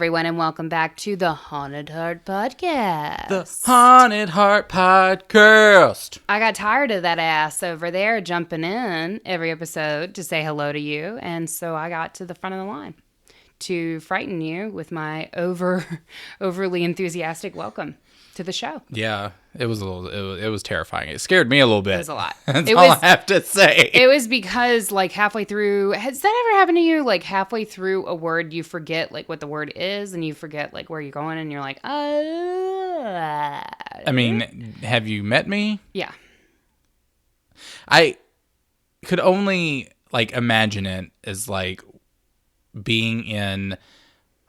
everyone, and welcome back to the Haunted Heart Podcast. The Haunted Heart Podcast. I got tired of that ass over there jumping in every episode to say hello to you, and so I got to the front of the line to frighten you with my overly enthusiastic welcome to the show. Yeah, it was terrifying. It scared me a little bit. It was a lot. That's all I have to say. It was because, like, halfway through, has that ever happened to you? Like, halfway through a word, you forget, like, what the word is, and you forget, like, where you're going, and you're like, I mean, have you met me? Yeah. I could only, like, imagine it as, like, being in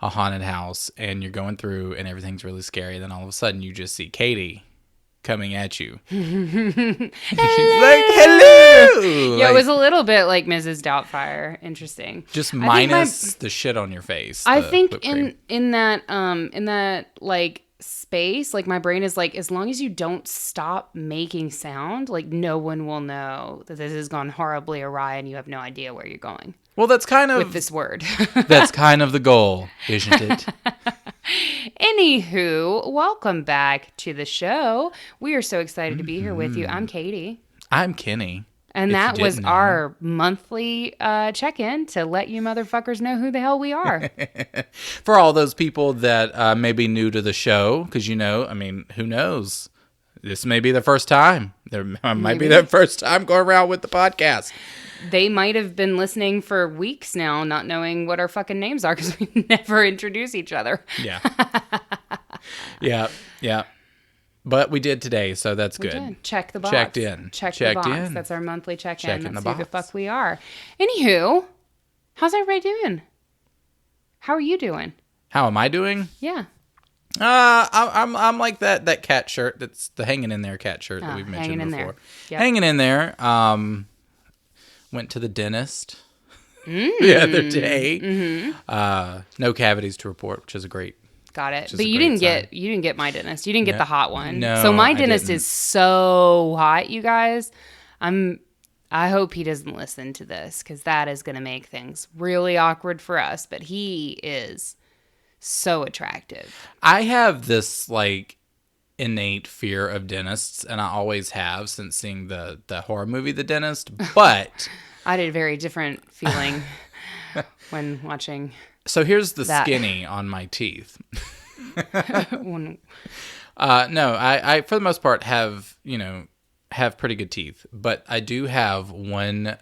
a haunted house and you're going through and everything's really scary. Then all of a sudden you just see Katie coming at you. She's like, hello. Yeah, it was a little bit like Mrs. Doubtfire. Interesting. Just minus the shit on your face. I think in that like space, like my brain is like, as long as you don't stop making sound, like no one will know that this has gone horribly awry and you have no idea where you're going. Well, that's kind of... with this word. That's kind of the goal, isn't it? Anywho, welcome back to the show. We are so excited to be here with you. I'm Katie. I'm Kenny. And that was our monthly check-in to let you motherfuckers know who the hell we are. For all those people that may be new to the show, because, you know, I mean, who knows? This may be the first time. There might be their first time going around with the podcast. They might have been listening for weeks now, not knowing what our fucking names are because we never introduce each other. Yeah. Yeah. But we did today, so that's good. Did. Check the box. Checked in. Checked the box. That's our monthly check-in. Checking Let's the see who the box. fuck we are. Anywho, how's everybody doing? How are you doing? How am I doing? Yeah. I'm like that cat shirt. That's the hanging in there cat shirt that we've mentioned before. Yep. Hanging in there. Went to the dentist the other day. Mm-hmm. No cavities to report, which is a great. Got it. But you didn't get my dentist. You didn't get the hot one. No, so my dentist is so hot, you guys. I hope he doesn't listen to this because that is going to make things really awkward for us. But he is so attractive. I have this like innate fear of dentists, and I always have since seeing the horror movie The Dentist. But I had a very different feeling when watching. So here's the skinny on my teeth. No, I for the most part have pretty good teeth, but I do have one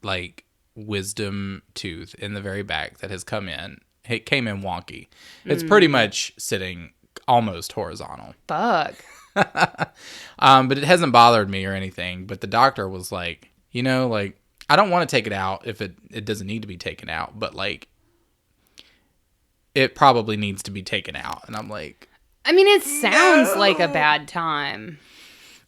like wisdom tooth in the very back that has come in. It came in wonky. It's pretty much sitting almost horizontal. Fuck. But it hasn't bothered me or anything. But the doctor was like, like I don't want to take it out if it doesn't need to be taken out, but like it probably needs to be taken out. And I'm like, I mean, it sounds like a bad time.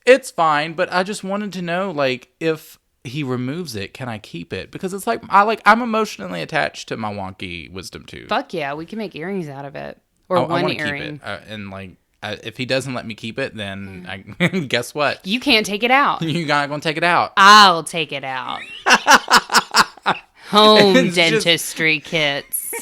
It's fine, but I just wanted to know, like, if he removes it, can I keep it? Because it's like I'm emotionally attached to my wonky wisdom tooth. Fuck yeah, we can make earrings out of it, or one I earring. Keep it. And like, if he doesn't let me keep it, then guess what? You can't take it out. You're not gonna take it out. I'll take it out. Home dentistry kits.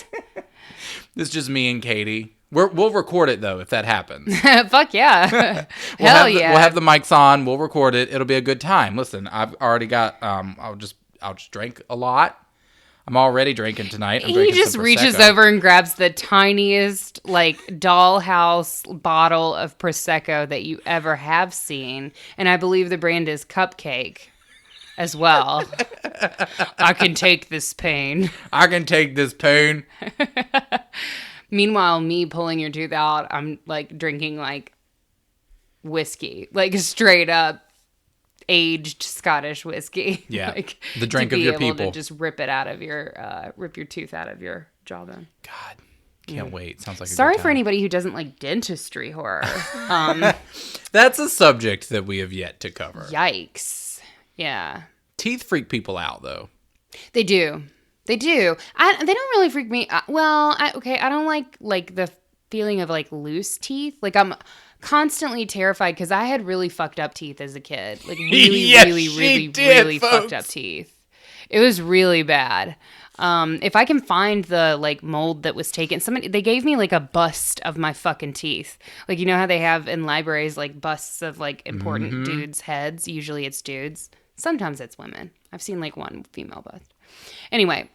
It's just me and Katie. We'll record it though if that happens. Fuck yeah. Hell yeah. We'll have the mics on. We'll record it. It'll be a good time. Listen, I've already got. I'll just drink a lot. I'm already drinking tonight. He just reaches over and grabs the tiniest like dollhouse bottle of Prosecco that you ever have seen, and I believe the brand is Cupcake as well. I can take this pain. I can take this pain. Meanwhile, me pulling your tooth out, I'm like drinking like whiskey, like straight up aged Scottish whiskey. Yeah, like, the drink of your people. To be able to just rip it out of your, rip your tooth out of your jawbone. God, can't wait. Sounds like Sorry for anybody who doesn't like dentistry horror. That's a subject that we have yet to cover. Yikes. Yeah. Teeth freak people out, though. They do. They do. They don't really freak me. I don't like the feeling of like loose teeth. Like I'm constantly terrified because I had really fucked up teeth as a kid. Like really, yes, really, really, really fucked up teeth. It was really bad. If I can find the like mold that was taken, they gave me like a bust of my fucking teeth. Like, you know how they have in libraries like busts of like important dudes' heads? Usually it's dudes. Sometimes it's women. I've seen like one female bust. Anyway,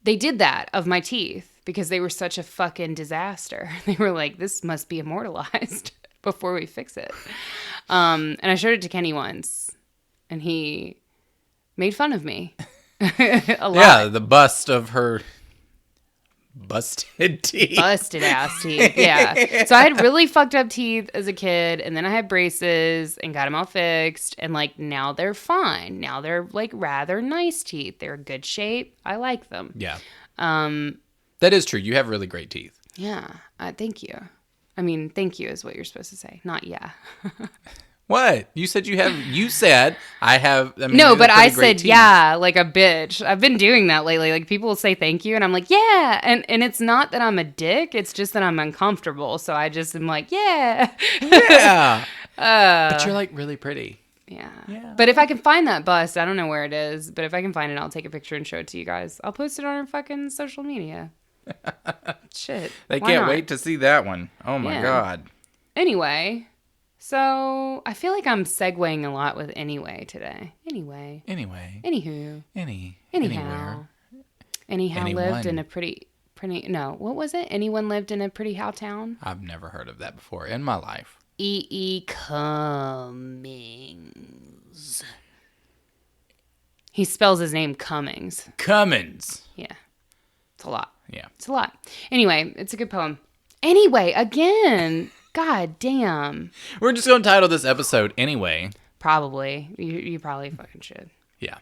they did that of my teeth because they were such a fucking disaster. They were like, this must be immortalized before we fix it. And I showed it to Kenny once, and he made fun of me a lot. Yeah, the bust of her busted teeth. Busted ass teeth, yeah. So I had really fucked up teeth as a kid, and then I had braces and got them all fixed, and like now they're fine. Now they're like rather nice teeth. They're good shape. I like them. Yeah. That is true. You have really great teeth. Yeah. Thank you. I mean, thank you is what you're supposed to say, not yeah. What? You said you said I have. I mean, no, but I said teeth. yeah, like a bitch. I've been doing that lately. Like people will say thank you, and I'm like, yeah. And it's not that I'm a dick. It's just that I'm uncomfortable. So I just am like, yeah. Yeah. But you're like really pretty. Yeah. But if I can find that bust, I don't know where it is, but if I can find it, I'll take a picture and show it to you guys. I'll post it on our fucking social media. Shit. They can't wait to see that one. Oh my God. Anyway. So, I feel like I'm segueing a lot with anyway today. Anywho. Anywhere. Anyhow Anyone. lived in a pretty, no, what was it? Anyone lived in a pretty how town? I've never heard of that before in my life. E.E. Cummings. He spells his name Cummings. Cummins. Yeah. It's a lot. Yeah. It's a lot. Anyway, it's a good poem. Anyway, again... God damn. We're just going to title this episode anyway. Probably. You probably fucking should. Yeah.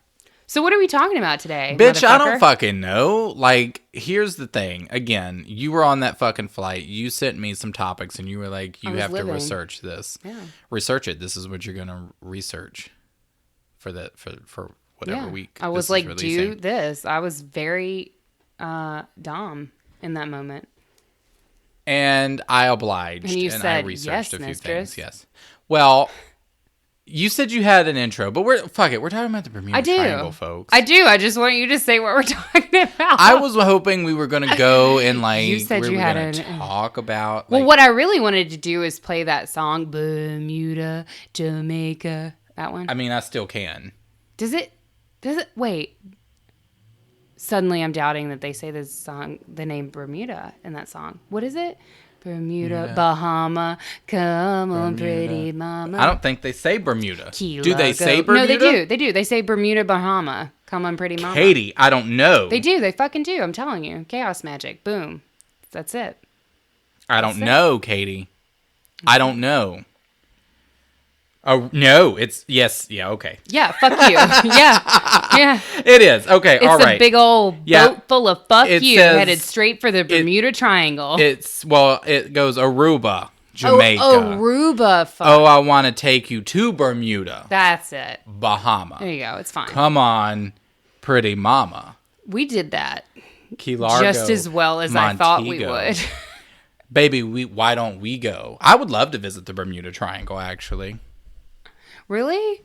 So what are we talking about today? Bitch, I don't fucking know. Like, here's the thing. Again, you were on that fucking flight. You sent me some topics and you were like, you have to research this. Yeah. Research it. This is what you're going to research for whatever week. I was like, do this. I was very dumb in that moment. And I obliged, and you said, I researched a few mistress. things. Yes. Well, you said you had an intro, but we're talking about the Bermuda Triangle, folks. I do. I just want you to say what we're talking about. I was hoping we were going to go and like you said we you were had to talk about. Well, what I really wanted to do is play that song, Bermuda, Jamaica. That one. I mean, I still can. Does it? Wait. Suddenly I'm doubting that they say this song, the name Bermuda in that song. What is it? Bermuda, Bahama, come on, pretty mama. I don't think they say Bermuda. Key do they say Bermuda? No, they do. They say Bermuda, Bahama, come on, pretty mama. Katie, I don't know. They do. They fucking do. I'm telling you. Chaos magic. Boom. That's it. I don't know, Katie. I don't know. Oh, no, it's, yes, yeah, okay. Yeah, fuck you. Yeah. It is, okay, all right. It's a big old boat full of fuck you headed straight for the Bermuda Triangle. It goes Aruba, Jamaica. Aruba, fuck. Oh, I want to take you to Bermuda. That's it. Bahama. There you go, it's fine. Come on, pretty mama. We did that. Key Largo, just as well as Montego. I thought we would. Baby, why don't we go? I would love to visit the Bermuda Triangle, actually. Really?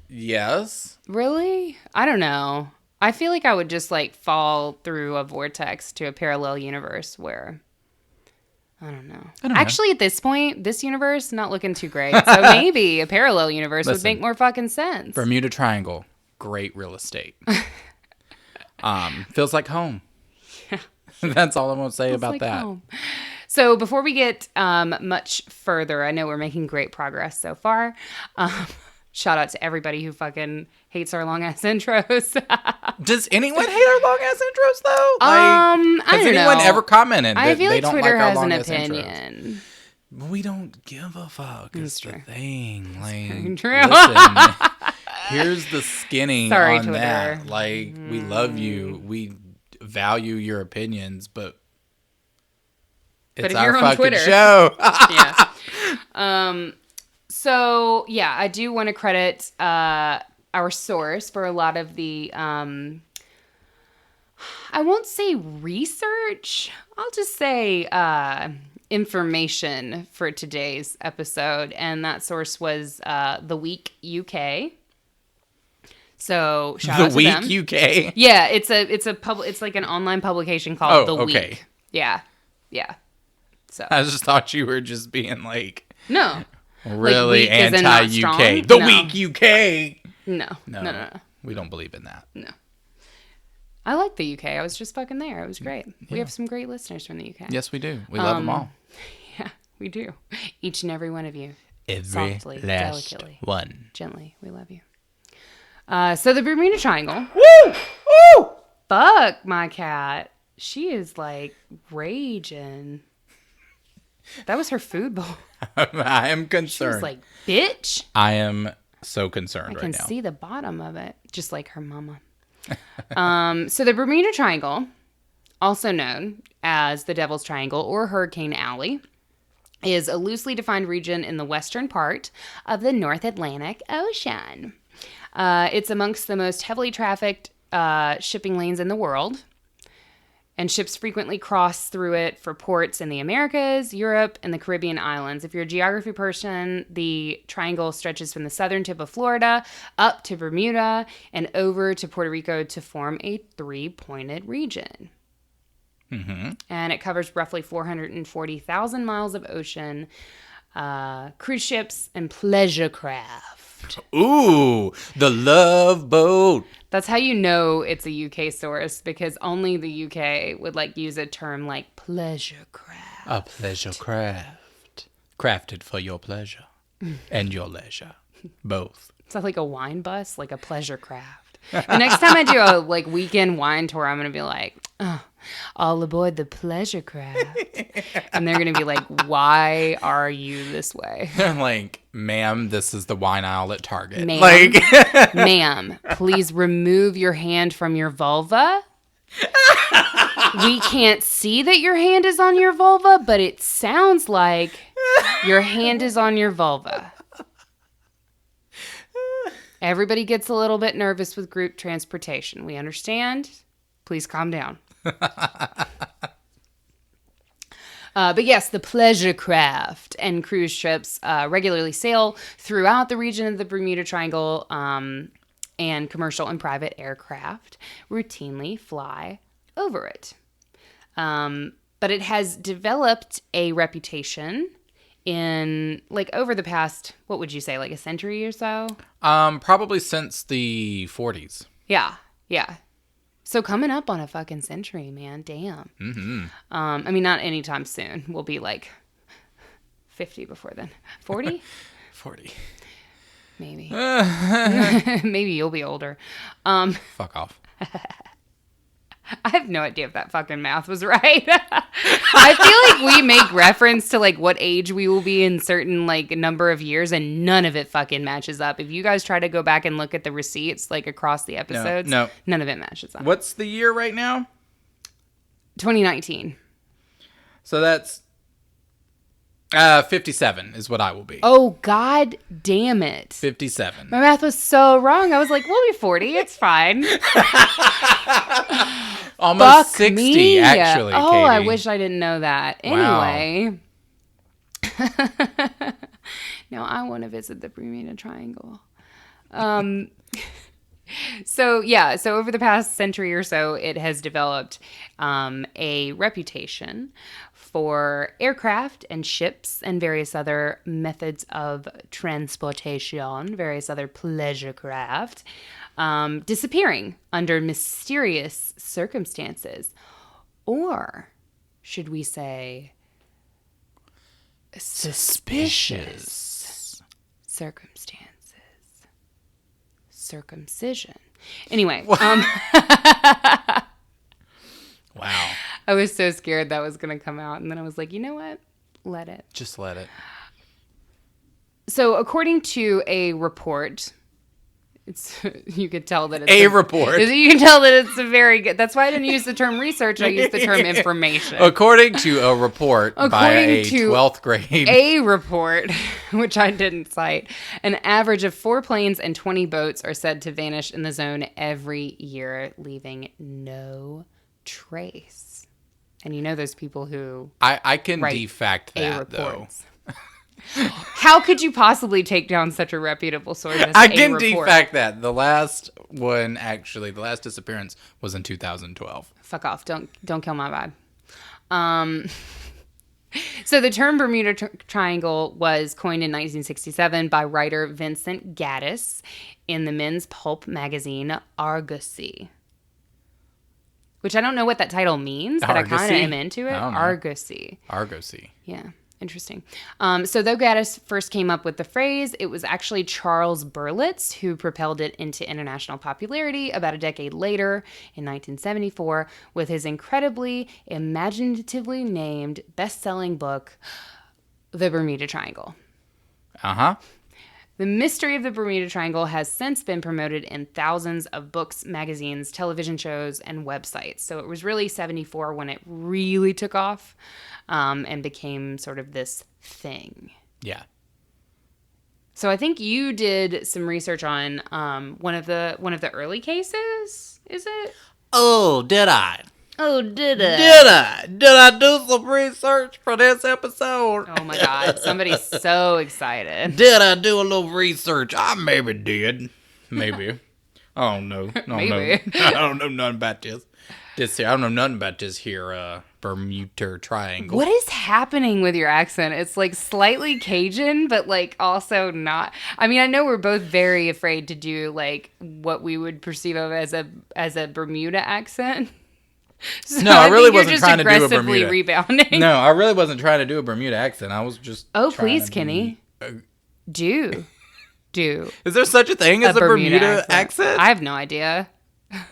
Yes. Really? I don't know. I feel like I would just like fall through a vortex to a parallel universe where I don't know. Actually, at this point, this universe not looking too great. So maybe a parallel universe would make more fucking sense. Bermuda Triangle, great real estate. Feels like home. Yeah. That's all I'm going to say about that. Home. So before we get much further, I know we're making great progress so far. Shout out to everybody who fucking hates our long ass intros. Does anyone hate our long ass intros though? I don't know. Has anyone ever commented that I feel they like don't Twitter like our has long an ass opinion. Intros? We don't give a fuck. It's the thing. Like, true. Listen, here's the skinny Sorry, on Twitter. that. Like, we love you. We value your opinions, but it's our fucking Twitter. Show. Yeah. So, yeah, I do want to credit our source for a lot of the, I won't say research. I'll just say information for today's episode. And that source was The Week UK. So shout The out to Week them. UK? Yeah, it's like an online publication called The okay. Week. Yeah. So I just thought you were just being like no, really weak as in not anti-UK. strong? The No. Week UK. No. We don't believe in that. No. I like the UK. I was just fucking there. It was great. Yeah. We have some great listeners from the UK. Yes, we do. We love them all. Yeah, we do. Each and every one of you. Every softly, last delicately, one. gently. We love you. So the Bermuda Triangle. Woo! Woo! Fuck my cat. She is like raging. That was her food bowl. I am She concerned. was like, bitch. I am so concerned I right can now. see the bottom of it, just like her mama. So the Bermuda Triangle, also known as the Devil's Triangle or Hurricane Alley, is a loosely defined region in the western part of the North Atlantic Ocean. It's amongst the most heavily trafficked shipping lanes in the world, and ships frequently cross through it for ports in the Americas, Europe, and the Caribbean islands. If you're a geography person, the triangle stretches from the southern tip of Florida up to Bermuda and over to Puerto Rico to form a three-pointed region. Mm-hmm. And it covers roughly 440,000 miles of ocean, cruise ships, and pleasure craft. Ooh, the Love Boat. That's how you know it's a UK source, because only the UK would like use a term like pleasure craft. A pleasure craft. Crafted for your pleasure and your leisure. Both. Is that like a wine bus? Like a pleasure craft? The next time I do a like weekend wine tour, I'm going to be like, oh, all aboard the pleasure craft. And they're going to be like, why are you this way? Like, ma'am, this is the wine aisle at Target. Ma'am, Like, ma'am, please remove your hand from your vulva. We can't see that your hand is on your vulva, but it sounds like your hand is on your vulva. Everybody gets a little bit nervous with group transportation. We understand. Please calm down. But yes, the pleasure craft and cruise ships regularly sail throughout the region of the Bermuda Triangle, and commercial and private aircraft routinely fly over it. But it has developed a reputation in like over the past, what would you say, like a century or so? probably since the 40s. Yeah. So coming up on a fucking century, man. Damn. Mm-hmm. I mean, not anytime soon. We'll be like 50 before then. 40? 40. Maybe. Maybe you'll be older. Fuck off. I have no idea if that fucking math was right. I feel like we make reference to like what age we will be in certain like number of years, and none of it fucking matches up. If you guys try to go back and look at the receipts like across the episodes, No. none of it matches up. What's the year right now? 2019. So that's 57 is what I will be. Oh, god damn it. 57. My math was so wrong. I was like, we'll be 40. It's fine. Almost Fuck 60, me. actually, Oh, Katie. I wish I didn't know that. Wow. Anyway. Now I want to visit the Bermuda Triangle. So over the past century or so, it has developed a reputation for aircraft and ships and various other methods of transportation, various other pleasure craft, disappearing under mysterious circumstances. Or should we say suspicious circumstances. Circumcision. Anyway. Wow. I was so scared that was going to come out. And then I was like, you know what? Let it. Just let it. So according to a report, you could tell that it's A report. You can tell that it's a very good. That's why I didn't use the term research. I used the term information. According to a report by a 12th grade. A report, which I didn't cite, an average of 4 planes and 20 boats are said to vanish in the zone every year, leaving no trace. And you know those people who I can write defact A that, though. reports. How could you possibly take down such a reputable source as I a can report? defact that. The last disappearance was in 2012. Fuck off. Don't kill my vibe. So the term Bermuda Triangle was coined in 1967 by writer Vincent Gaddis in the men's pulp magazine Argosy. Which I don't know what that title means, but Argosy? I kind of am into it. I don't know. Argosy. Yeah. Interesting. So though Gaddis first came up with the phrase, it was actually Charles Berlitz who propelled it into international popularity about a decade later in 1974 with his incredibly imaginatively named best-selling book, The Bermuda Triangle. Uh-huh. The mystery of the Bermuda Triangle has since been promoted in thousands of books, magazines, television shows, and websites. So it was really 74 when it really took off. And became sort of this thing. Yeah. So I think you did some research on one of the early cases. Is it? Oh, did I? Oh, did it? Did I do some research for this episode? Oh my God! Somebody's so excited. Did I do a little research? I maybe did. Maybe. I don't know. Maybe. I don't know nothing about this. I don't know nothing about this here Bermuda Triangle. What is happening with your accent? It's like slightly Cajun, but like also not. I mean, I know we're both very afraid to do like what we would perceive of as a Bermuda accent. So No, I really wasn't just trying to do a aggressively Bermuda. rebounding. No, I really wasn't trying to do a Bermuda accent. I was just. Oh, trying please, to Kenny. Do. Is there such a thing as a Bermuda accent? I have no idea.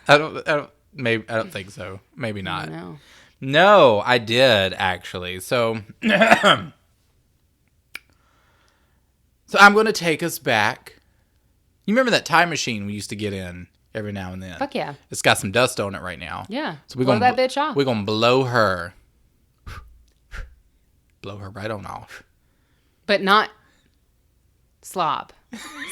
I don't think so. Maybe not. No. No, I did actually. So I'm going to take us back. You remember that time machine we used to get in every now and then? Fuck yeah. It's got some dust on it right now. Yeah. So we're blow gonna that bitch off. We're going to blow her. Blow her right on off. But not slob.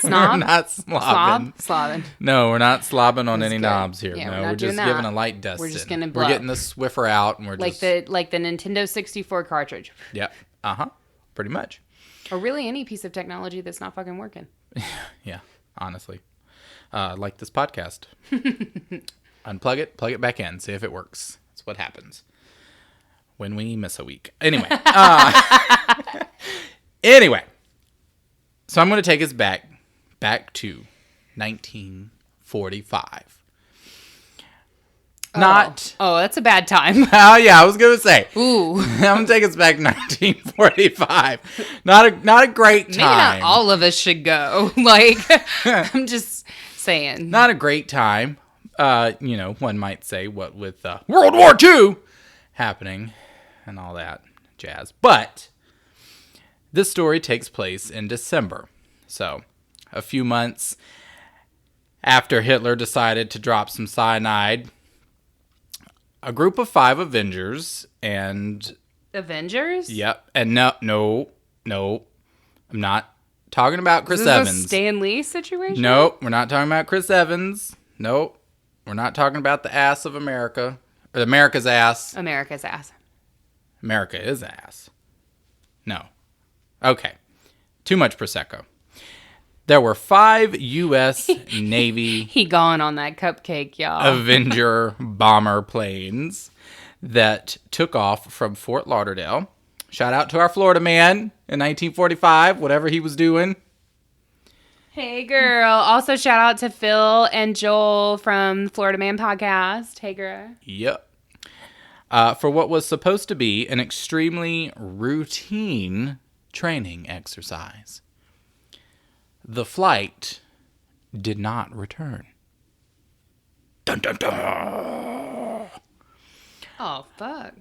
Snob? We're not slobbing. Slobbing. No, we're not slobbing on That's any good. knobs here. Yeah, no, we're we're just doing giving that. a light dust. We're just gonna blow. We're getting the Swiffer out, and we're Like just the Nintendo 64 cartridge. Yep. Pretty much. Or really any piece of technology that's not fucking working. Yeah. Honestly, like this podcast. Unplug it, plug it back in, see if it works. That's what happens when we miss a week. Anyway. Anyway. So I'm going to take us back to 1945. Oh, that's a bad time. Oh, yeah, I was going to say. Ooh. I'm going to take us back to 1945. Not a great time. Maybe not all of us should go. Like, I'm just saying. Not a great time. One might say, what with World War II happening and all that jazz. But this story takes place in December. So, a few months after Hitler decided to drop some cyanide, a group of 5 Avengers and... Avengers? Yep. And no. I'm not talking about Chris Is this Evans. a Stan Lee situation? Nope. We're not talking about Chris Evans. Nope. We're not talking about the ass of America. Or America's ass. America's ass. America is ass. No. Okay. Too much Prosecco. There were 5 U.S. Navy He gone on that cupcake, y'all. Avenger bomber planes that took off from Fort Lauderdale. Shout out to our Florida man in 1945, whatever he was doing. Hey, girl. Also, shout out to Phil and Joel from Florida Man Podcast. Hey, girl. Yep. For what was supposed to be an extremely routine training exercise. The flight did not return. Dun, dun, dun. Oh, fuck.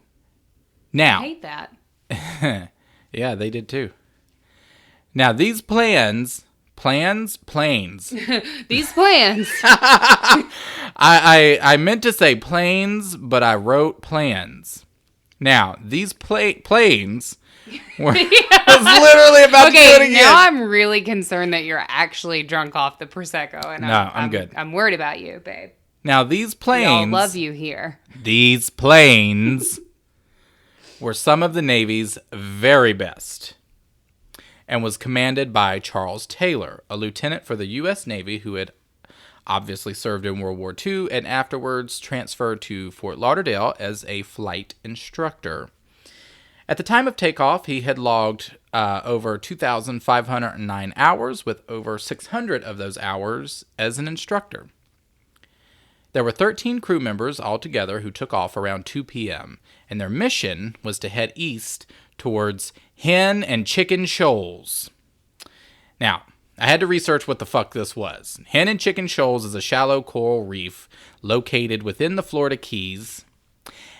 Now, I hate that. yeah, they did too. Now, these planes. These plans. I meant to say planes, but I wrote plans. Now, these planes were... I was literally about to do it again. Now I'm really concerned that you're actually drunk off the Prosecco. And I'm good. I'm worried about you, babe. Now, these planes... We all love you here. These planes were some of the Navy's very best. and was commanded by Charles Taylor, a lieutenant for the U.S. Navy who had obviously served in World War II and afterwards transferred to Fort Lauderdale as a flight instructor. At the time of takeoff, he had logged over 2,509 hours, with over 600 of those hours as an instructor. There were 13 crew members altogether who took off around 2 p.m., and their mission was to head east towards Hen and Chicken Shoals. Now, I had to research what the fuck this was. Hen and Chicken Shoals is a shallow coral reef located within the Florida Keys,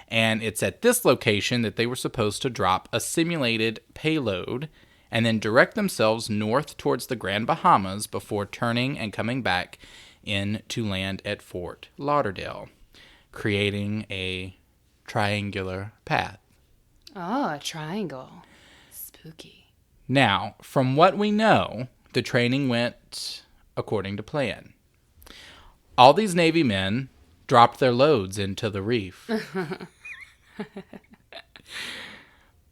and it's at this location that they were supposed to drop a simulated payload and then direct themselves north towards the Grand Bahamas before turning and coming back in to land at Fort Lauderdale, creating a triangular path. Oh, a triangle. Spooky. Now, from what we know, the training went according to plan. All these Navy men dropped their loads into the reef.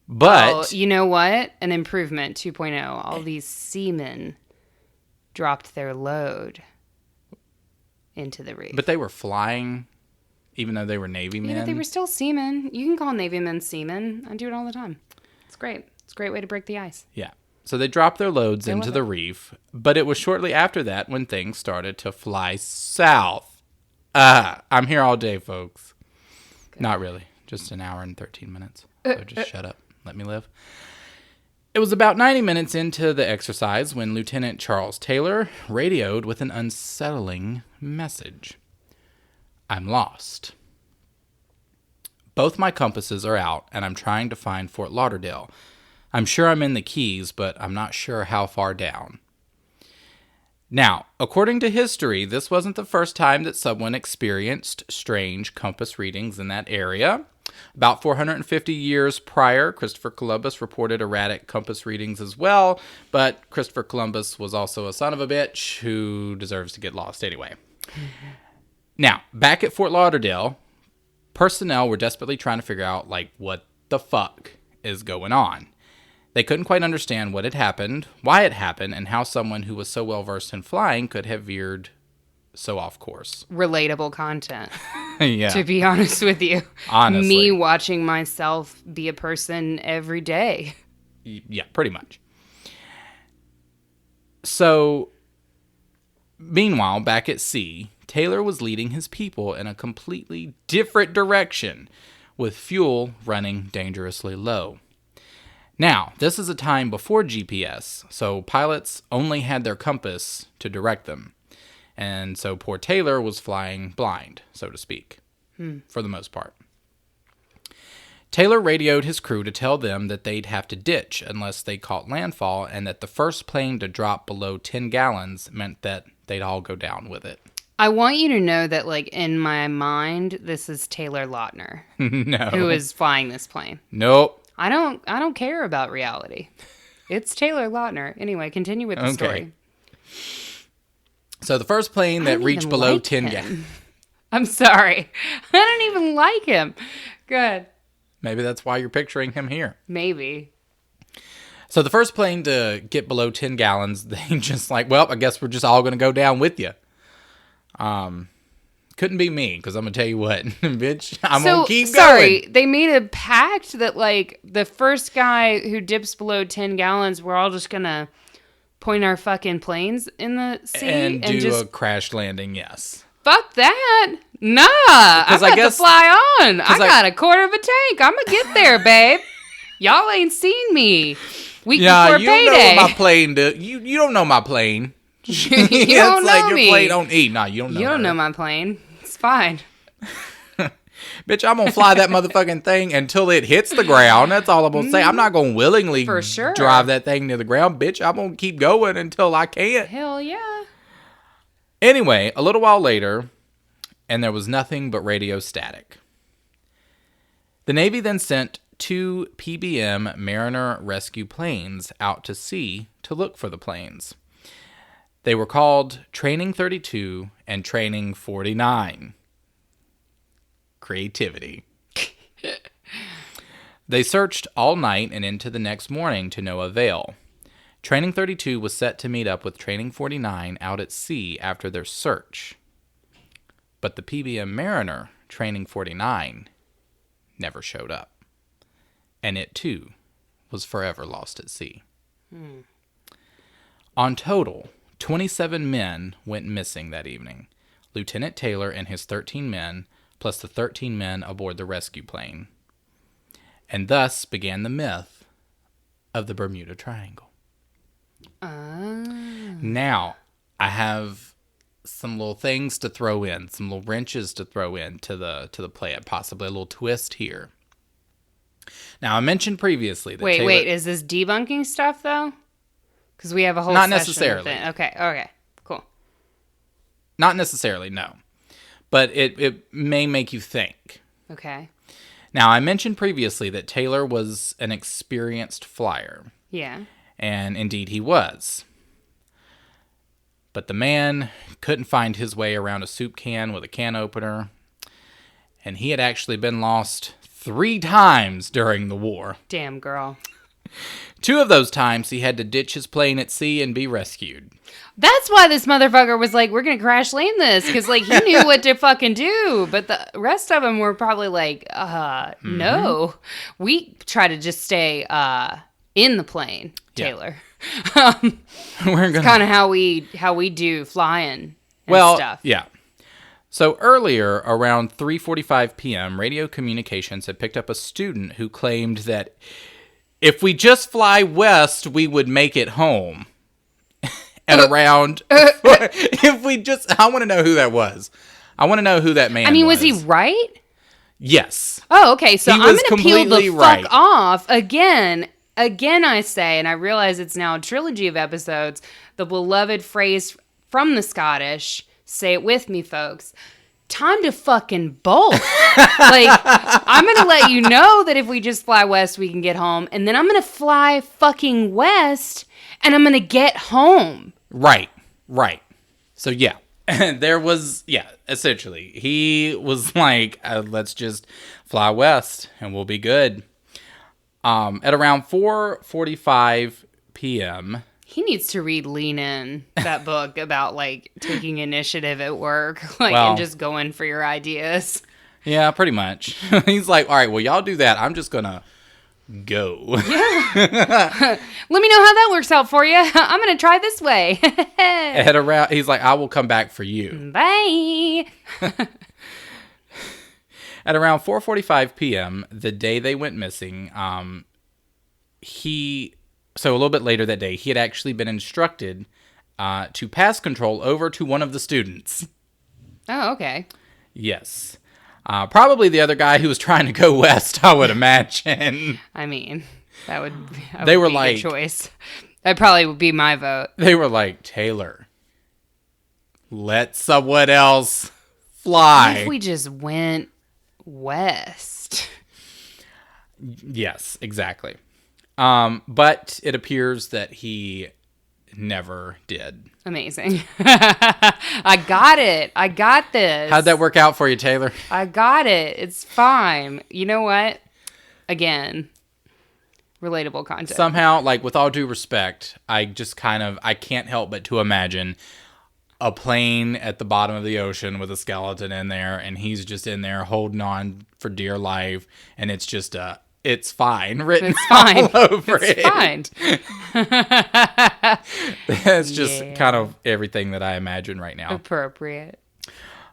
But... Oh, you know what? An improvement 2.0. All these seamen dropped their load into the reef. But they were flying, even though they were Navy men. Yeah, but they were still seamen. You can call Navy men seamen. I do it all the time. It's great. It's a great way to break the ice. Yeah. So they dropped their loads into the reef, but it was shortly after that when things started to fly south. I'm here all day, folks. Good. Not really. Just an hour and 13 minutes. So just shut up. Let me live. It was about 90 minutes into the exercise when Lieutenant Charles Taylor radioed with an unsettling message. I'm lost. Both my compasses are out, and I'm trying to find Fort Lauderdale. I'm sure I'm in the Keys, but I'm not sure how far down. Now, according to history, this wasn't the first time that someone experienced strange compass readings in that area. About 450 years prior, Christopher Columbus reported erratic compass readings as well, but Christopher Columbus was also a son of a bitch who deserves to get lost anyway. Now, back at Fort Lauderdale, personnel were desperately trying to figure out, what the fuck is going on. They couldn't quite understand what had happened, why it happened, and how someone who was so well-versed in flying could have veered so off course. Relatable content. Yeah. To be honest with you. Honestly. Me watching myself be a person every day. Yeah, pretty much. So, meanwhile, back at sea, Taylor was leading his people in a completely different direction, with fuel running dangerously low. Now, this is a time before GPS, so pilots only had their compass to direct them. And so poor Taylor was flying blind, so to speak, for the most part. Taylor radioed his crew to tell them that they'd have to ditch unless they caught landfall, and that the first plane to drop below 10 gallons meant that they'd all go down with it. I want you to know that, in my mind, this is Taylor Lautner. No. Who is flying this plane. Nope. I don't care about reality. It's Taylor Lautner. Anyway, continue with the story. So the first plane that reached below 10 gallons. I'm sorry. I don't even like him. Good. Maybe that's why you're picturing him here. Maybe. So the first plane to get below 10 gallons, they just I guess we're just all going to go down with you. Couldn't be me, because I'm going to tell you what, bitch, I'm going to keep going. Sorry, they made a pact that, the first guy who dips below 10 gallons, we're all just going to point our fucking planes in the sea and do a crash landing, yes. Fuck that. Nah, I'm about to fly on. I got a quarter of a tank. I'm going to get there, babe. Y'all ain't seen me. Week before payday. You know my plane. You don't know my plane. You don't know me. Your plane don't eat. Nah, you don't know. You don't know my plane. It's fine. Bitch, I'm gonna fly that motherfucking thing until it hits the ground. That's all I'm gonna say. I'm not gonna willingly drive that thing to the ground. Bitch, I'm gonna keep going until I can't. Hell yeah. Anyway, a little while later, and there was nothing but radio static. The Navy then sent 2 PBM Mariner rescue planes out to sea to look for the planes. They were called Training 32 and Training 49. Creativity. They searched all night and into the next morning to no avail. Training 32 was set to meet up with Training 49 out at sea after their search. But the PBM Mariner, Training 49, never showed up. And it, too, was forever lost at sea. On total, 27 men went missing that evening. Lieutenant Taylor and his 13 men, plus the 13 men aboard the rescue plane. And thus began the myth of the Bermuda Triangle. Now, I have some little things to throw in, some little wrenches to throw in to the play, possibly a little twist here. Now, I mentioned previously that Wait, is this debunking stuff, though? Because we have a whole Not session necessarily. with it. Okay, cool. Not necessarily, no. But it may make you think. Okay. Now, I mentioned previously that Taylor was an experienced flyer. Yeah. And indeed he was. But the man couldn't find his way around a soup can with a can opener. And he had actually been lost 3 times during the war. Damn, girl. 2 of those times he had to ditch his plane at sea and be rescued. That's why this motherfucker was like, we're going to crash land this. Because, like, he knew what to fucking do. But the rest of them were probably like, no. We try to just stay in the plane, Taylor. It's kind of how we do flying and stuff. Yeah. So earlier, around 3:45 p.m., radio communications had picked up a student who claimed that if we just fly west, we would make it home. At around, if we just, I want to know who that was. I want to know who that man was. I mean, was he right? Yes. Oh, okay. So I'm going to peel the right. fuck off again. Again, I say, and I realize it's now a trilogy of episodes, the beloved phrase from the Scottish, say it with me, folks, time to fucking bolt. Like, I'm going to let you know that if we just fly west, we can get home. And then I'm going to fly fucking west, and I'm going to get home. Right. So, yeah. There was, essentially. He was like, let's just fly west, and we'll be good. At around 4:45 p.m. He needs to read Lean In, that book about, like, taking initiative at work, like, and just going for your ideas. Yeah, pretty much. He's like, all right, well, y'all do that. I'm just going to go. Yeah. Let me know how that works out for you. I'm going to try this way. He's like, I will come back for you. Bye. At around 4:45 p.m., the day they went missing, so a little bit later that day, he had actually been instructed to pass control over to one of the students. Oh, okay. Yes. Probably the other guy who was trying to go west, I would imagine. I mean, that would be like, a choice. That probably would be my vote. They were like, Taylor, let someone else fly. What if we just went west? Yes, exactly. But it appears that he never did. Amazing. I got it. I got this. How'd that work out for you, Taylor? I got it. It's fine. You know what? Again, relatable content. Somehow, like, with all due respect, I can't help but to imagine a plane at the bottom of the ocean with a skeleton in there, and he's just in there holding on for dear life, and it's just it's fine written all over it. It's fine. It's just kind of everything that I imagine right now. Appropriate.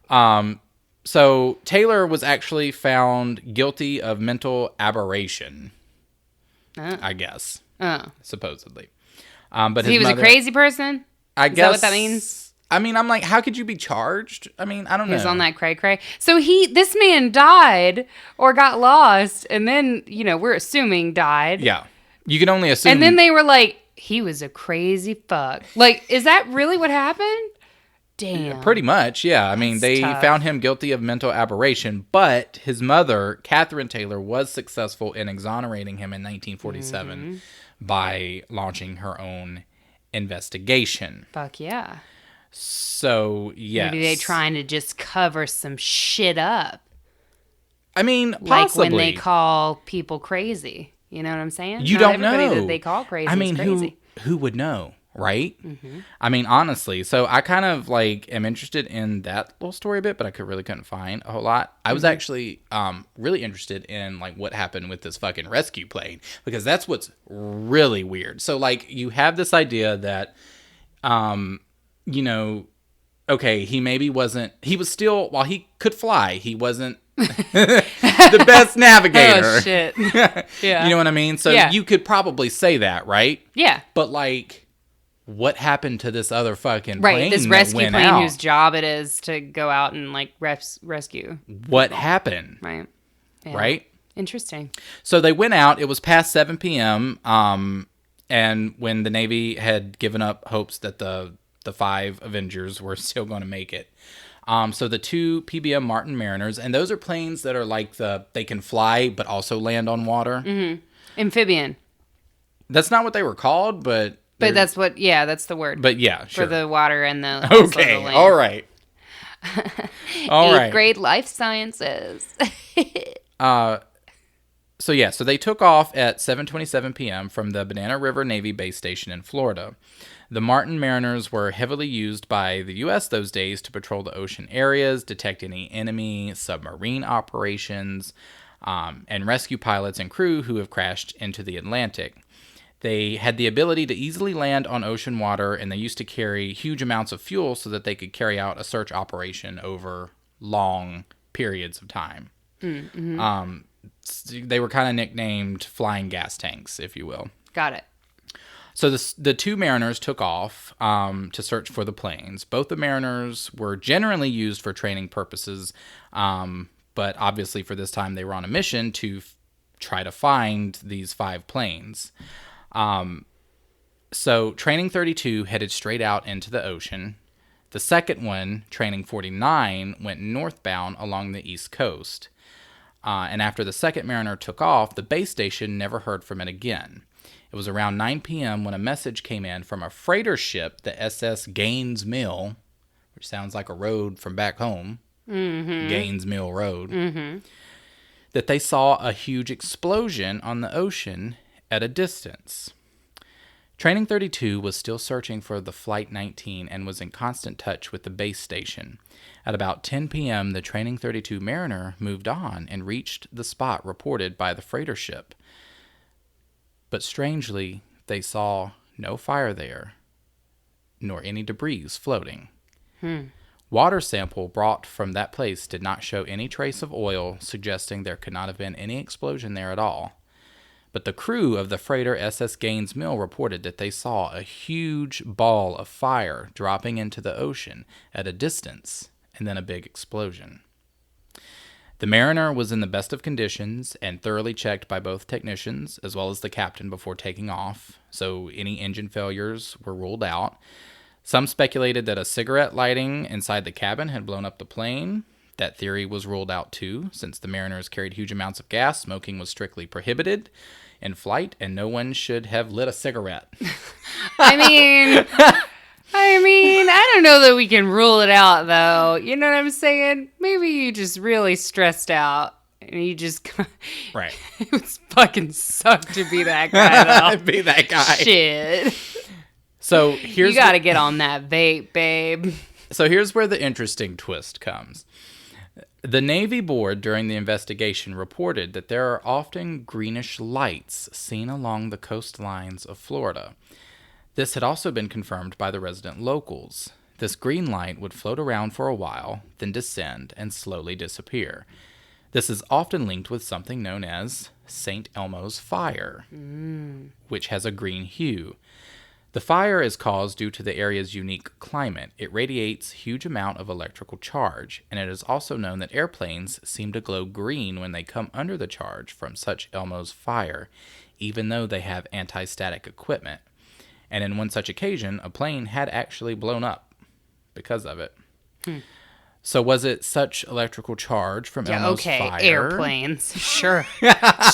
So Taylor was actually found guilty of mental aberration. I guess. Supposedly. But so he was a crazy person? I guess. Is that what that means? I mean, I'm like, how could you be charged? I mean, I don't know. He was on that cray-cray. So this man died or got lost, and then, we're assuming died. Yeah. You can only assume. And then they were like, he was a crazy fuck. Like, is that really what happened? Damn. Yeah, pretty much, yeah. I mean, they found him guilty of mental aberration, but his mother, Catherine Taylor, was successful in exonerating him in 1947 by launching her own investigation. Fuck yeah. So, yes. Maybe they trying to just cover some shit up. I mean, possibly. Like when they call people crazy. You know what I'm saying? You Not don't everybody know. That they call crazy I mean, is crazy. who would know, right? Mm-hmm. I mean, honestly. So I kind of like am interested in that little story a bit, but I couldn't find a whole lot. I was actually really interested in like what happened with this fucking rescue plane, because that's what's really weird. So like you have this idea that, you know, okay, he was still, while he could fly, he wasn't the best navigator. Oh, shit. Yeah. You know what I mean? So you could probably say that, right? Yeah. But like, what happened to this other fucking right, plane? This rescue plane whose job it is to go out and like rescue. What happened? Right. Yeah. Right? Interesting. So they went out. It was past 7 p.m. And when the Navy had given up hopes that the 5 Avengers were still going to make it. So the 2 PBM Martin Mariners, and those are planes that are like they can fly but also land on water. Mm-hmm. Amphibian. That's not what they were called, but that's that's the word. But yeah, sure. For the water and the okay, the land. all right, all right. 8th grade life sciences. So they took off at 7:27 p.m. from the Banana River Navy Base Station in Florida. The Martin Mariners were heavily used by the U.S. those days to patrol the ocean areas, detect any enemy submarine operations, and rescue pilots and crew who have crashed into the Atlantic. They had the ability to easily land on ocean water, and they used to carry huge amounts of fuel so that they could carry out a search operation over long periods of time. Mm-hmm. They were kind of nicknamed flying gas tanks, if you will. Got it. So the 2 Mariners took off to search for the planes. Both the Mariners were generally used for training purposes, but obviously for this time they were on a mission to try to find these 5 planes. So Training 32 headed straight out into the ocean. The second one, Training 49, went northbound along the east coast. And after the second Mariner took off, the base station never heard from it again. It was around 9 p.m. when a message came in from a freighter ship, the SS Gaines Mill, which sounds like a road from back home, Gaines Mill Road, that they saw a huge explosion on the ocean at a distance. Training 32 was still searching for the Flight 19 and was in constant touch with the base station. At about 10 p.m., the Training 32 Mariner moved on and reached the spot reported by the freighter ship. But strangely, they saw no fire there, nor any debris floating. Water sample brought from that place did not show any trace of oil, suggesting there could not have been any explosion there at all. But the crew of the freighter SS Gaines Mill reported that they saw a huge ball of fire dropping into the ocean at a distance, and then a big explosion. The Mariner was in the best of conditions and thoroughly checked by both technicians as well as the captain before taking off, so any engine failures were ruled out. Some speculated that a cigarette lighting inside the cabin had blown up the plane. That theory was ruled out too, since the Mariners carried huge amounts of gas. Smoking was strictly prohibited in flight, and no one should have lit a cigarette. I mean, I don't know that we can rule it out, though. You know what I'm saying? Maybe you just really stressed out, and you just... Right. It would fucking suck to be that guy, though. Be that guy. Shit. So here's... You gotta get on that vape, babe. So here's where the interesting twist comes. The Navy board during the investigation reported that there are often greenish lights seen along the coastlines of Florida. This had also been confirmed by the resident locals. This green light would float around for a while, then descend and slowly disappear. This is often linked with something known as St. Elmo's fire, which has a green hue. The fire is caused due to the area's unique climate. It radiates huge amount of electrical charge, and it is also known that airplanes seem to glow green when they come under the charge from such Elmo's fire, even though they have anti-static equipment. And in one such occasion, a plane had actually blown up because of it. So was it such electrical charge from Elmo's fire? Airplanes. Sure.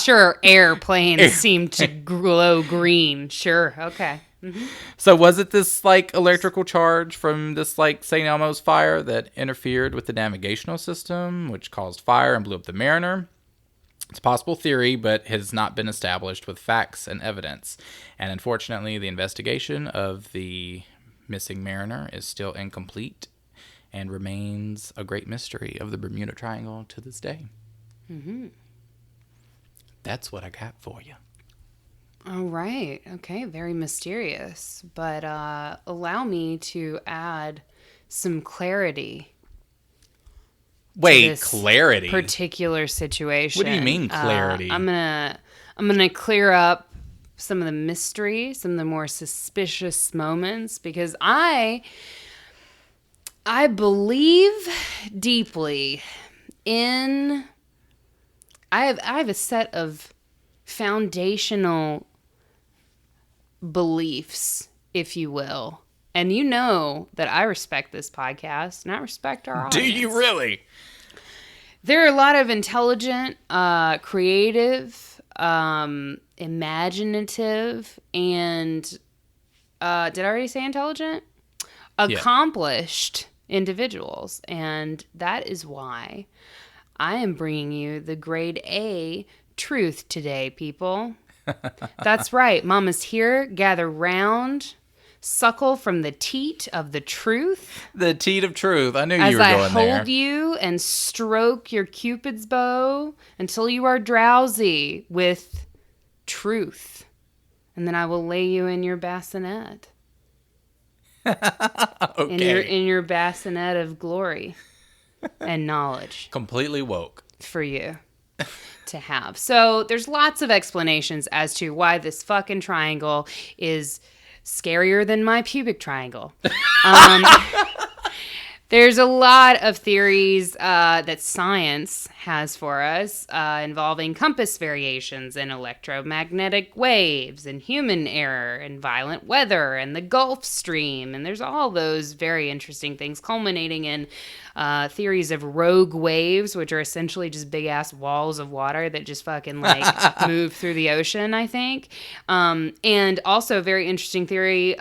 Sure, airplanes seem to glow green. Sure, okay. Mm-hmm. So was it this like electrical charge from this like St. Elmo's fire that interfered with the navigational system, which caused fire and blew up the Mariner? It's a possible theory, but has not been established with facts and evidence. And unfortunately, the investigation of the missing mariner is still incomplete and remains a great mystery of the Bermuda Triangle to this day. Mm-hmm. That's what I got for you. All right. Okay. Very mysterious. But allow me to add some clarity. Wait, clarity? Particular situation. What do you mean clarity? I'm gonna clear up some of the mystery, some of the more suspicious moments, because I believe deeply in. I have a set of foundational beliefs, if you will. And you know that I respect this podcast and I respect our audience. Do you really? There are a lot of intelligent, creative, imaginative, and did I already say intelligent? Accomplished individuals. And that is why I am bringing you the grade A truth today, people. That's right. Mama's here. Gather round. Suckle from the teat of the truth. The teat of truth. I knew you were going there. As I hold you and stroke your Cupid's bow until you are drowsy with truth. And then I will lay you in your bassinet. Okay. In your bassinet of glory and knowledge. Completely woke. For you to have. So there's lots of explanations as to why this fucking triangle is scarier than my pubic triangle. There's a lot of theories that science has for us involving compass variations and electromagnetic waves and human error and violent weather and the Gulf Stream. And there's all those very interesting things culminating in theories of rogue waves, which are essentially just big ass walls of water that just fucking like move through the ocean, I think. And also a very interesting theory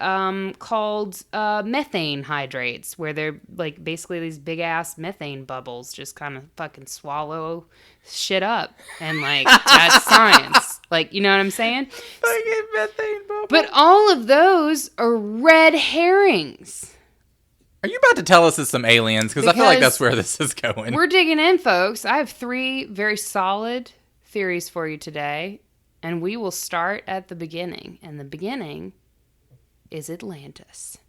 called methane hydrates, where they're like basically these big ass methane bubbles just kind of fucking swallow shit up. And like, that's science. Like, you know what I'm saying? Fucking methane bubble. But all of those are red herrings. Are you about to tell us it's some aliens? Because I feel like that's where this is going. We're digging in, folks. I have 3 very solid theories for you today. And we will start at the beginning. And the beginning is Atlantis.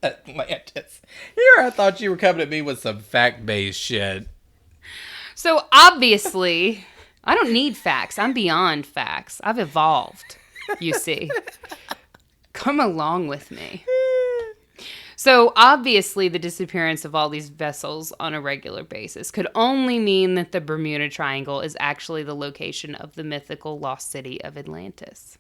Atlantis. Here I thought you were coming at me with some fact-based shit. So obviously, I don't need facts. I'm beyond facts. I've evolved, you see. Come along with me. So obviously, the disappearance of all these vessels on a regular basis could only mean that the Bermuda Triangle is actually the location of the mythical lost city of Atlantis.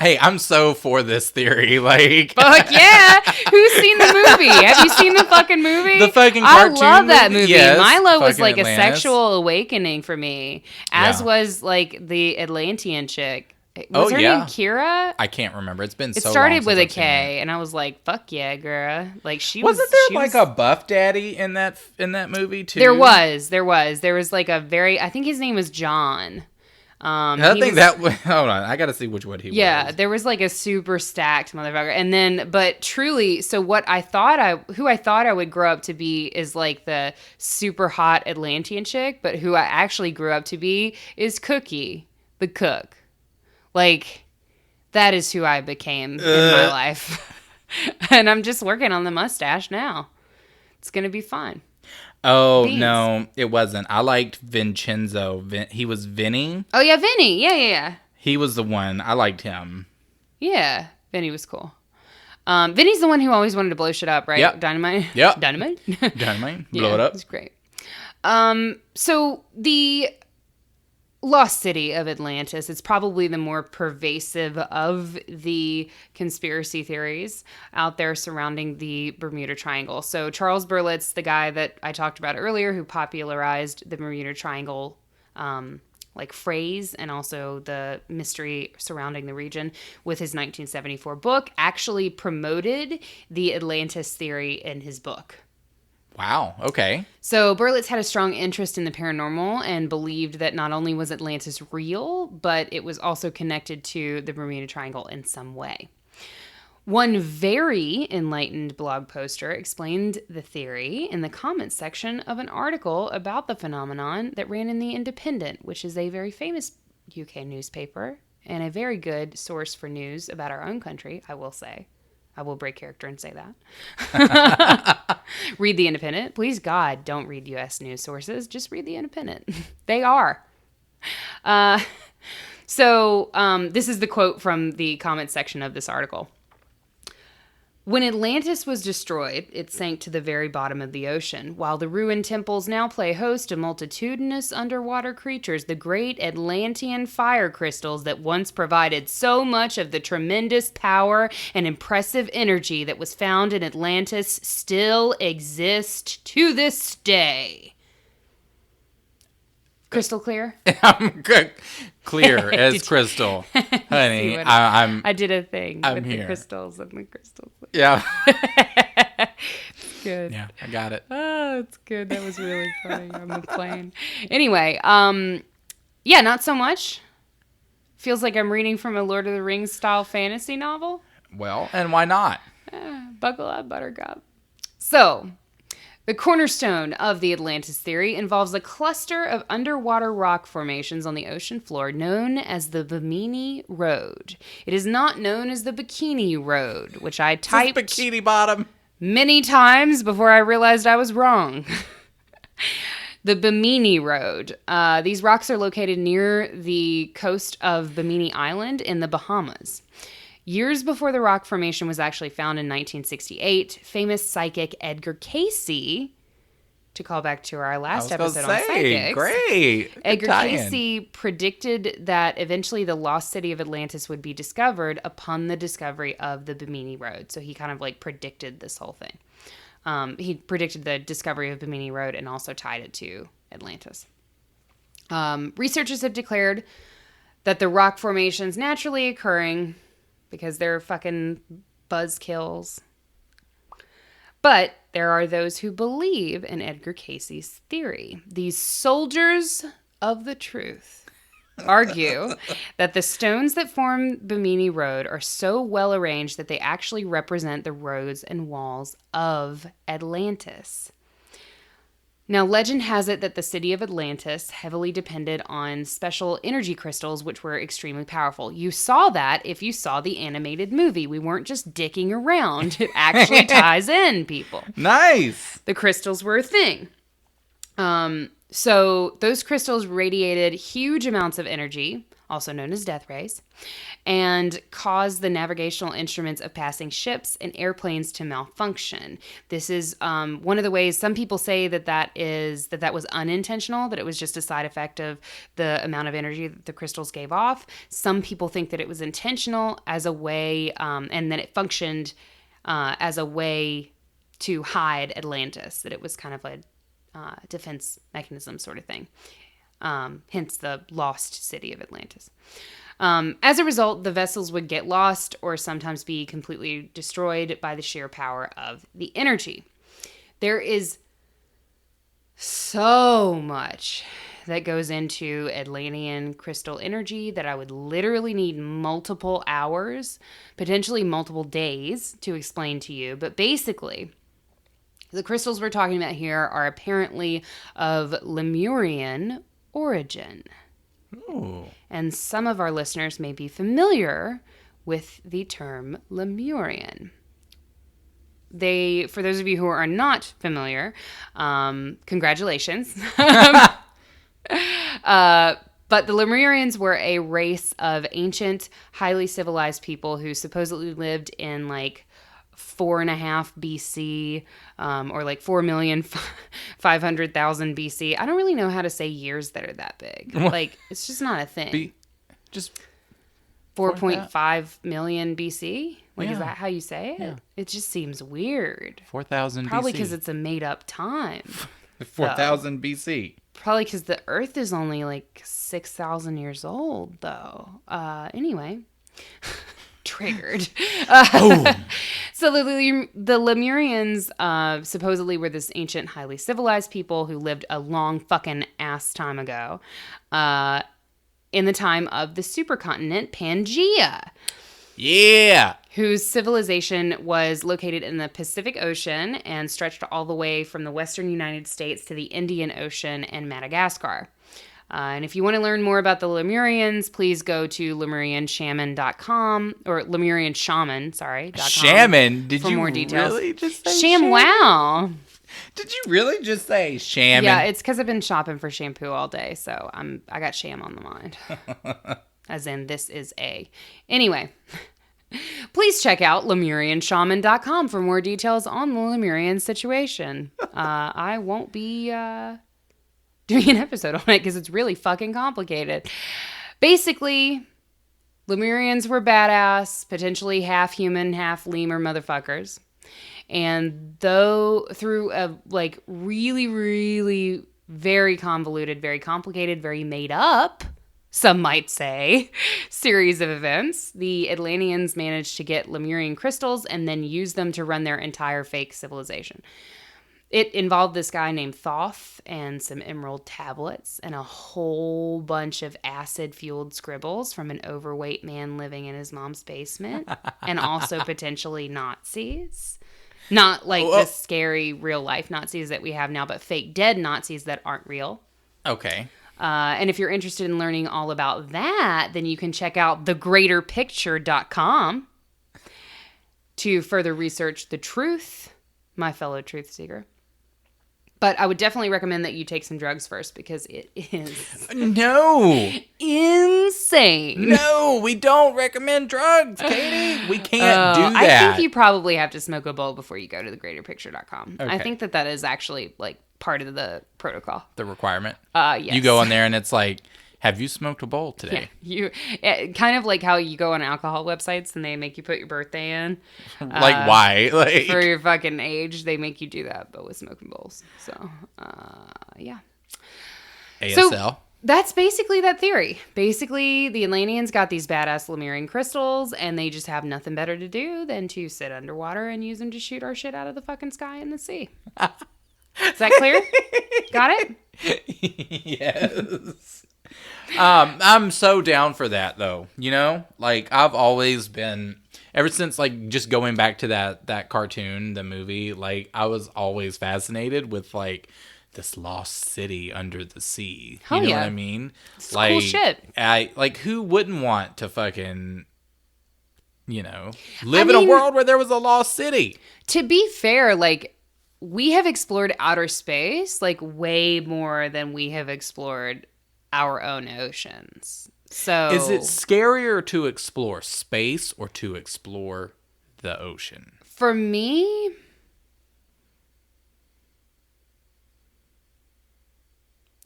Hey, I'm so for this theory. Like, fuck yeah! Who's seen the movie? Have you seen the fucking movie? The fucking cartoon. I love that movie. Yes, Milo was like Atlantis. A sexual awakening for me, as was like the Atlantean chick. Was her name Kira? I can't remember. It's been so long. It started with a K, and I was like, "Fuck yeah, girl!" Like wasn't there like a buff daddy in that movie too? There was like a very. I think his name was John. I think that. Hold on, I got to see which one he was. Yeah, there was like a super stacked motherfucker, and then, but truly, so who I thought I would grow up to be is like the super hot Atlantean chick, but who I actually grew up to be is Cookie, the cook. Like, that is who I became in my life, and I'm just working on the mustache now. It's gonna be fun. Oh, Beans. No, it wasn't. I liked Vincenzo. He was Vinny. Oh, yeah, Vinny. Yeah. He was the one. I liked him. Yeah, Vinny was cool. Vinny's the one who always wanted to blow shit up, right? Yep. Dynamite? Yep. Dynamite? Dynamite. Blow it up. It's great. So the lost city of Atlantis, it's probably the more pervasive of the conspiracy theories out there surrounding the Bermuda Triangle. So Charles Berlitz, the guy that I talked about earlier, who popularized the Bermuda Triangle phrase and also the mystery surrounding the region with his 1974 book, actually promoted the Atlantis theory in his book. Wow. Okay. So Berlitz had a strong interest in the paranormal and believed that not only was Atlantis real, but it was also connected to the Bermuda Triangle in some way. One very enlightened blog poster explained the theory in the comments section of an article about the phenomenon that ran in The Independent, which is a very famous UK newspaper and a very good source for news about our own country, I will say. I will break character and say that. Read The Independent. Please, God, don't read U.S. news sources. Just read The Independent. They are. So this is the quote from the comments section of this article. When Atlantis was destroyed, it sank to the very bottom of the ocean. While the ruined temples now play host to multitudinous underwater creatures, the great Atlantean fire crystals that once provided so much of the tremendous power and impressive energy that was found in Atlantis still exist to this day. Crystal clear? I'm good. Clear as crystal. Honey, I did a thing with here. The crystals and the crystals. Yeah. It's good. Yeah, I got it. Oh, it's good. That was really funny on the plane. Anyway, yeah, not so much. Feels like I'm reading from a Lord of the Rings style fantasy novel. Well, and why not? Buckle up, Buttercup. So, the cornerstone of the Atlantis theory involves a cluster of underwater rock formations on the ocean floor known as the Bimini Road. It is not known as the Bikini Road, which I typed Bikini Bottom many times before I realized I was wrong. The Bimini Road. These rocks are located near the coast of Bimini Island in the Bahamas. Years before the rock formation was actually found in 1968, famous psychic Edgar Cayce, to call back to our last episode on psychics, great. Edgar Cayce predicted that eventually the lost city of Atlantis would be discovered upon the discovery of the Bimini Road. So he kind of like predicted this whole thing. He predicted the discovery of Bimini Road and also tied it to Atlantis. Researchers have declared that the rock formations naturally occurring because they're fucking buzzkills. But there are those who believe in Edgar Cayce's theory. These soldiers of the truth argue that the stones that form Bimini Road are so well arranged that they actually represent the roads and walls of Atlantis. Now, legend has it that the city of Atlantis heavily depended on special energy crystals, which were extremely powerful. You saw that if you saw the animated movie. We weren't just dicking around. It actually ties in, people. Nice. The crystals were a thing. So those crystals radiated huge amounts of energy, also known as death rays, and caused the navigational instruments of passing ships and airplanes to malfunction. This is one of the ways some people say that was unintentional, that it was just a side effect of the amount of energy that the crystals gave off. Some people think that it was intentional as a way, and that it functioned as a way to hide Atlantis, that it was kind of a defense mechanism sort of thing. Hence the lost city of Atlantis. As a result, the vessels would get lost or sometimes be completely destroyed by the sheer power of the energy. There is so much that goes into Atlantean crystal energy that I would literally need multiple hours, potentially multiple days to explain to you. But basically, the crystals we're talking about here are apparently of Lemurian origin. Ooh. And some of our listeners may be familiar with the term Lemurian. For those of you who are not familiar, congratulations. But the Lemurians were a race of ancient, highly civilized people who supposedly lived in like 4.5 BC, or like 4,500,000 BC. I don't really know how to say years that are that big. Like, it's just not a thing. Just 4.5 million BC? Like, Yeah. Is that how you say it? Yeah. It just seems weird. 4,000 BC. Probably because it's a made-up time. 4,000 BC. Probably because the Earth is only like 6,000 years old, though. Anyway. Triggered. So the Lemurians supposedly were this ancient, highly civilized people who lived a long fucking ass time ago, in the time of the supercontinent Pangea. Yeah. Whose civilization was located in the Pacific Ocean and stretched all the way from the western United States to the Indian Ocean and Madagascar. And if you want to learn more about the Lemurians, please go to LemurianShaman.com or LemurianShaman.com. Shaman? Did for you more details. really just say Sham? Wow. Did you really just say shaman? Yeah, it's because I've been shopping for shampoo all day, so I got sham on the mind. As in, this is a. Anyway. Please check out LemurianShaman.com for more details on the Lemurian situation. I won't be doing an episode on it because it's really fucking complicated. Basically, Lemurians were badass, potentially half human, half lemur motherfuckers. And though through a really, really very convoluted, very complicated, very made up, some might say, series of events, the Atlanteans managed to get Lemurian crystals and then use them to run their entire fake civilization. It involved this guy named Thoth and some emerald tablets and a whole bunch of acid-fueled scribbles from an overweight man living in his mom's basement, and also potentially Nazis. Not like the scary real-life Nazis that we have now, but fake dead Nazis that aren't real. Okay. And if you're interested in learning all about that, then you can check out thegreaterpicture.com to further research the truth, my fellow truth seeker. But I would definitely recommend that you take some drugs first because it is insane. No, we don't recommend drugs, Katie. We can't do that. I think you probably have to smoke a bowl before you go to thegreaterpicture.com. Okay. I think that is actually part of the protocol. The requirement? Yes. You go on there and it's like, have you smoked a bowl today? Yeah, kind of like how you go on alcohol websites and they make you put your birthday in. Why? For your fucking age, they make you do that, but with smoking bowls. So, yeah. ASL. So that's basically that theory. Basically, the Atlanteans got these badass Lemurian crystals, and they just have nothing better to do than to sit underwater and use them to shoot our shit out of the fucking sky and the sea. Is that clear? Got it? Yes. I'm so down for that though. You know, I've always been, ever since just going back to that cartoon, the movie, I was always fascinated with this lost city under the sea. Hell you know yeah. what I mean? It's cool shit. Who wouldn't want to fucking, live in a world where there was a lost city? To be fair, we have explored outer space way more than we have explored our own oceans. So is it scarier to explore space or to explore the ocean? For me,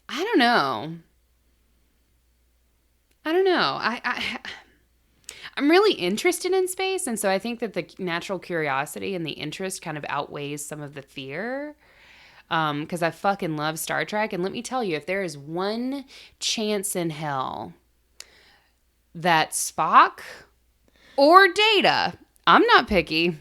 I don't know. I'm really interested in space, and so I think that the natural curiosity and the interest kind of outweighs some of the fear. Because I fucking love Star Trek, and let me tell you, if there is one chance in hell that Spock or Data, I'm not picky,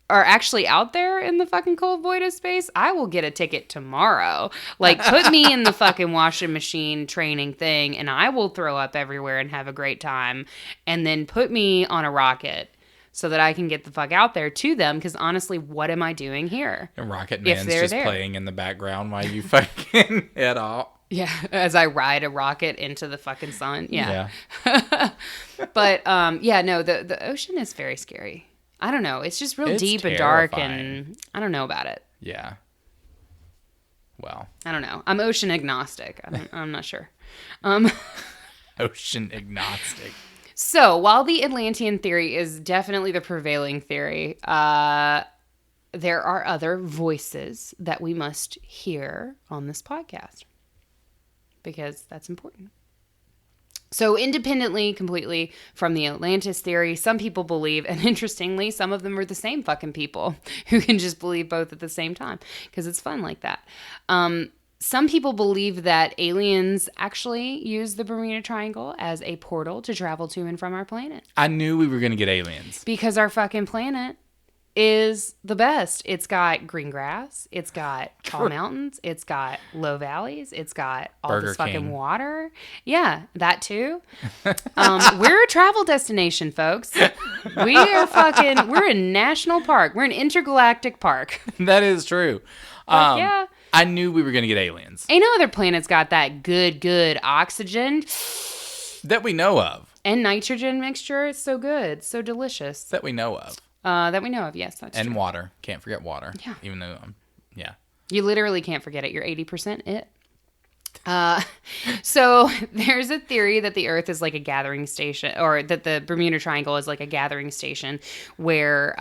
are actually out there in the fucking cold void of space, I will get a ticket tomorrow. Put me in the fucking washing machine training thing, and I will throw up everywhere and have a great time. And then put me on a rocket so that I can get the fuck out there to them. Because honestly, what am I doing here? And Rocket Man's just playing in the background while you fucking head off. Yeah, as I ride a rocket into the fucking sun. Yeah. But, the ocean is very scary. I don't know. It's just real deep and dark, and I don't know about it. Yeah. Well. I don't know. I'm ocean agnostic. I'm not sure. Ocean agnostic. So, while the Atlantean theory is definitely the prevailing theory, there are other voices that we must hear on this podcast. Because that's important. So independently, completely from the Atlantis theory, some people believe, and interestingly, some of them are the same fucking people who can just believe both at the same time because it's fun like that. Some people believe that aliens actually use the Bermuda Triangle as a portal to travel to and from our planet. I knew we were going to get aliens. Because our fucking planet is the best. It's got green grass. It's got tall mountains. It's got low valleys. It's got all Burger this fucking King. water. Yeah, that too. We're a travel destination, folks. We're a national park. We're an intergalactic park. That is true. Yeah. I knew we were going to get aliens. Ain't no other planet's got that good oxygen That we know of. and nitrogen mixture. It's so good. So delicious. That we know of. That we know of, yes, that's And true. water. Can't forget water. Yeah. Even though, yeah. You literally can't forget it. You're 80% it. So there's a theory that the Earth is like a gathering station, or that the Bermuda Triangle is like a gathering station where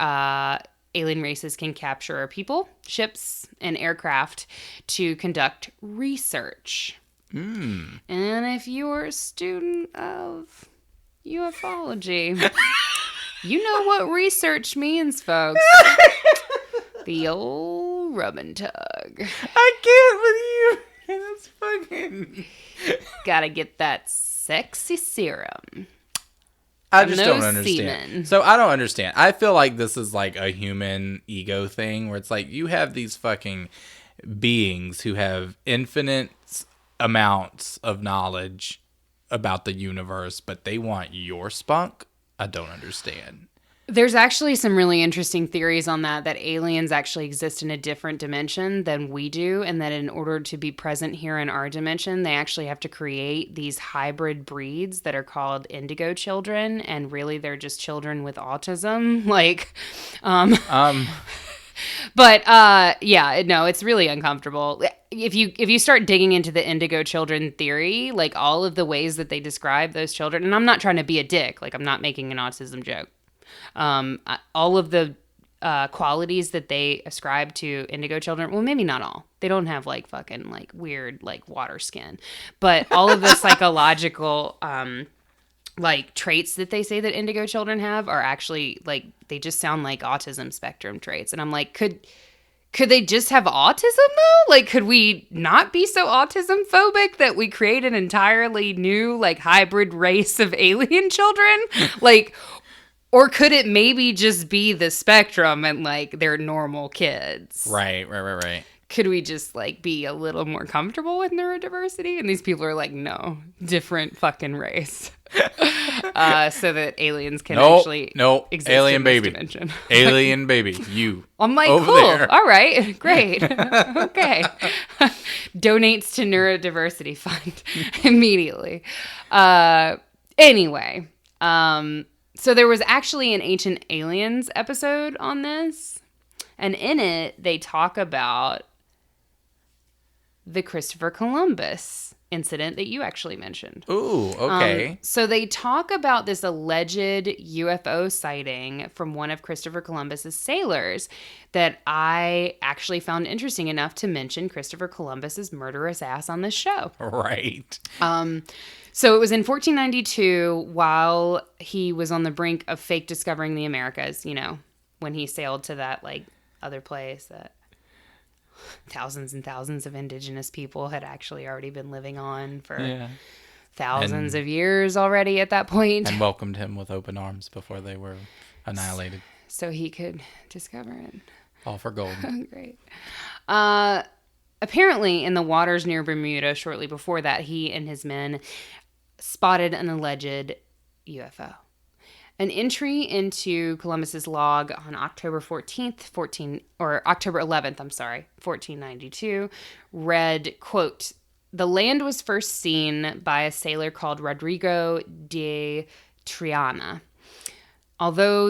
alien races can capture people, ships, and aircraft to conduct research. And if you're a student of ufology, you know what research means, folks. The old rub and tug. I can't with you. That's fucking... Gotta get that sexy serum. I just don't no understand. semen. So I don't understand. I feel like this is like a human ego thing where it's like you have these fucking beings who have infinite amounts of knowledge about the universe, but they want your spunk? I don't understand. There's actually some really interesting theories on that aliens actually exist in a different dimension than we do, and that in order to be present here in our dimension, they actually have to create these hybrid breeds that are called indigo children, and really they're just children with autism. But yeah, no, it's really uncomfortable. If you start digging into the indigo children theory, like all of the ways that they describe those children, and I'm not trying to be a dick, like I'm not making an autism joke. All of the qualities that they ascribe to indigo children, well, maybe not all. They don't have like fucking like weird like water skin, but all of the psychological like traits that they say that indigo children have are actually like they just sound like autism spectrum traits. And I'm like, could they just have autism though? Like, could we not be so autism phobic that we create an entirely new like hybrid race of alien children? Like, or could it maybe just be the spectrum and like they're normal kids? Right. Could we just like be a little more comfortable with neurodiversity? And these people are like, no, different fucking race. So that aliens can actually exist alien in this baby. dimension. Alien baby, you. I'm like, over cool. there. All right, great. Okay. Donates to neurodiversity fund immediately. Anyway, so there was actually an Ancient Aliens episode on this, and in it they talk about the Christopher Columbus incident that you actually mentioned. Ooh, okay. So they talk about this alleged UFO sighting from one of Christopher Columbus's sailors that I actually found interesting enough to mention Christopher Columbus's murderous ass on this show. Right. So it was in 1492 while he was on the brink of fake discovering the Americas, you know, when he sailed to that like other place that thousands and thousands of indigenous people had actually already been living on for thousands of years already at that point. And welcomed him with open arms before they were annihilated. So he could discover it. All for gold. Great. Apparently, in the waters near Bermuda, shortly before that, he and his men spotted an alleged UFO. An entry into Columbus's log on October 11th, 1492, read, quote, "The land was first seen by a sailor called Rodrigo de Triana. Although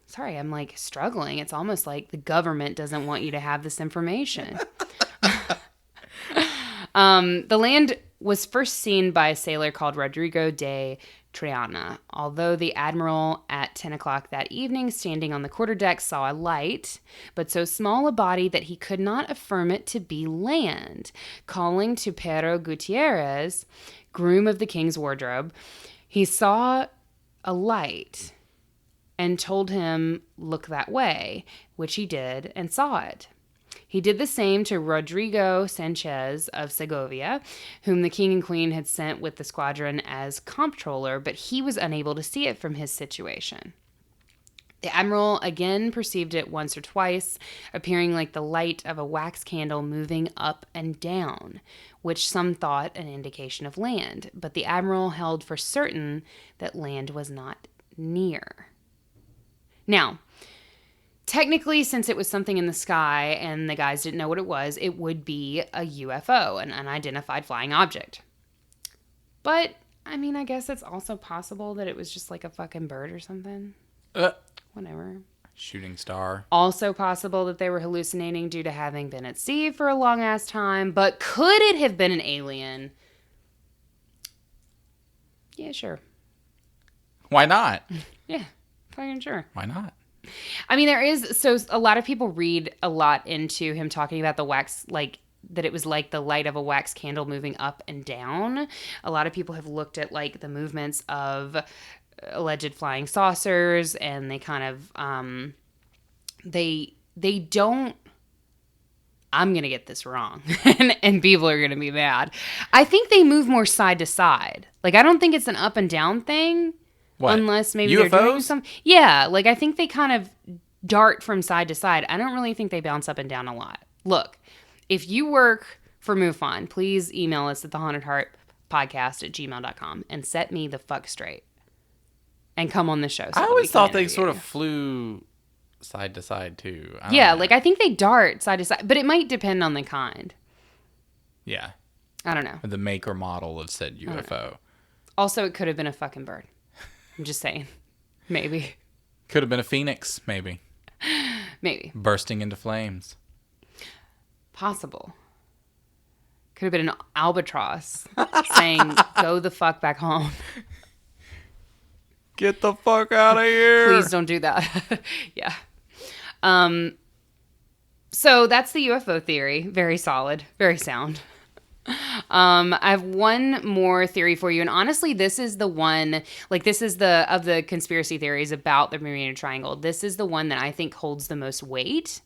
sorry, I'm like struggling. It's almost like the government doesn't want you to have this information. The land was first seen by a sailor called Rodrigo de Triana. Although the admiral at 10 o'clock that evening, standing on the quarterdeck, saw a light, but so small a body that he could not affirm it to be land. Calling to Pero Gutierrez, groom of the king's wardrobe, he saw a light and told him, look that way, which he did and saw it. He did the same to Rodrigo Sanchez of Segovia, whom the king and queen had sent with the squadron as comptroller, but he was unable to see it from his situation. The admiral again perceived it once or twice, appearing like the light of a wax candle moving up and down, which some thought an indication of land. But the admiral held for certain that land was not near. Now, technically, since it was something in the sky and the guys didn't know what it was, it would be a UFO, an unidentified flying object. But, I mean, I guess it's also possible that it was just like a fucking bird or something. Whatever. Shooting star. Also possible that they were hallucinating due to having been at sea for a long ass time. But could it have been an alien? Yeah, sure. Why not? Yeah, fucking sure. Why not? I mean, so a lot of people read a lot into him talking about the wax, like that it was like the light of a wax candle moving up and down. A lot of people have looked at like the movements of alleged flying saucers, and they kind of they don't, I'm gonna get this wrong and people are gonna be mad. I think they move more side to side. Like, I don't think it's an up and down thing. What? Unless maybe UFOs? They're doing something. Yeah, like I think they kind of dart from side to side. I don't really think they bounce up and down a lot. Look, if you work for MUFON, please email us at thehauntedheartpodcast@gmail.com and set me the fuck straight. And come on the show. I always thought they sort of flew side to side too. I think they dart side to side, but it might depend on the kind. Yeah. I don't know. The make or model of said UFO. Also, it could have been a fucking bird. I'm just saying. Maybe. Could have been a phoenix, maybe. Maybe. Bursting into flames. Possible. Could have been an albatross saying, go the fuck back home. Get the fuck out of here. Please don't do that. Yeah. So that's the UFO theory. Very solid. Very sound. I have one more theory for you. And honestly, this is the one, like this is of the conspiracy theories about the Bermuda Triangle. This is the one that I think holds the most weight.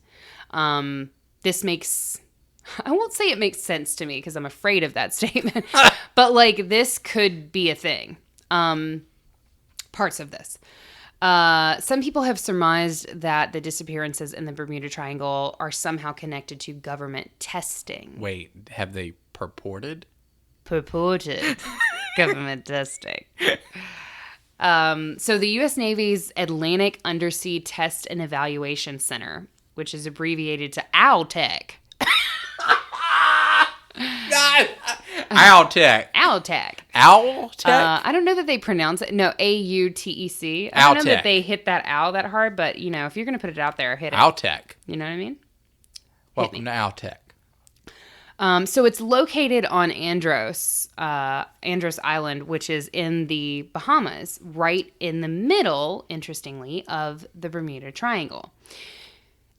This makes, I won't say it makes sense to me because I'm afraid of that statement, but like this could be a thing. Parts of this. Some people have surmised that the disappearances in the Bermuda Triangle are somehow connected to government testing. Wait, have they purported government testing? So the U.S. Navy's Atlantic Undersea Test and Evaluation Center, which is abbreviated to ALTEC. ALTEC. ALTEC. ALTEC? I don't know that they pronounce it. No, AUTEC. I don't know that they hit that ow that hard, but, you know, if you're going to put it out there, hit it. ALTEC. You know what I mean? Welcome to ALTEC. So it's located on Andros Island, which is in the Bahamas, right in the middle, interestingly, of the Bermuda Triangle.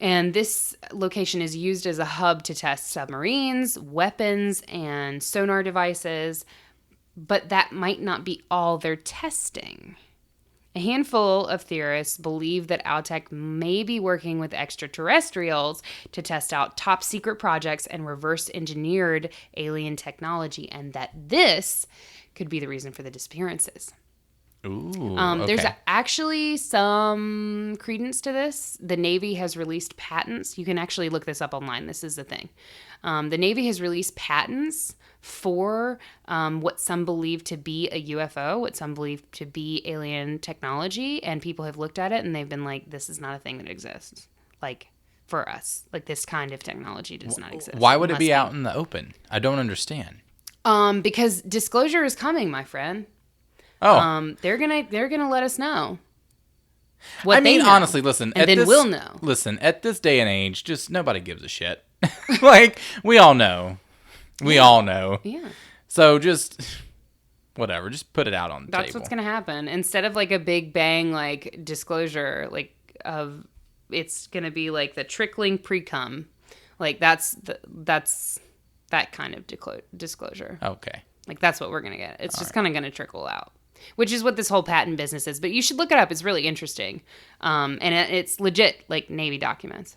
And this location is used as a hub to test submarines, weapons, and sonar devices, but that might not be all they're testing. A handful of theorists believe that ALTEC may be working with extraterrestrials to test out top secret projects and reverse engineered alien technology, and that this could be the reason for the disappearances. Ooh, There's actually some credence to this. The Navy has released patents. You can actually look this up online. This is the thing. The Navy has released patents for what some believe to be a UFO, what some believe to be alien technology, and people have looked at it and they've been like, this is not a thing that exists. Like, for us. Like, this kind of technology does not exist. Why would it be out in the open? I don't understand. Because disclosure is coming, my friend. Oh, they're gonna let us know. I mean, honestly, listen, and then we'll know. Listen, at this day and age, just nobody gives a shit. Like, we all know. We all know. Yeah. So just whatever, just put it out on the table. That's what's gonna happen. Instead of like a big bang like disclosure, like of it's gonna be like the trickling pre-cum. Like that's that kind of disclosure. Okay. Like that's what we're gonna get. It's just kind of gonna trickle out. Which is what this whole patent business is. But you should look it up. It's really interesting. And it's legit, like, Navy documents.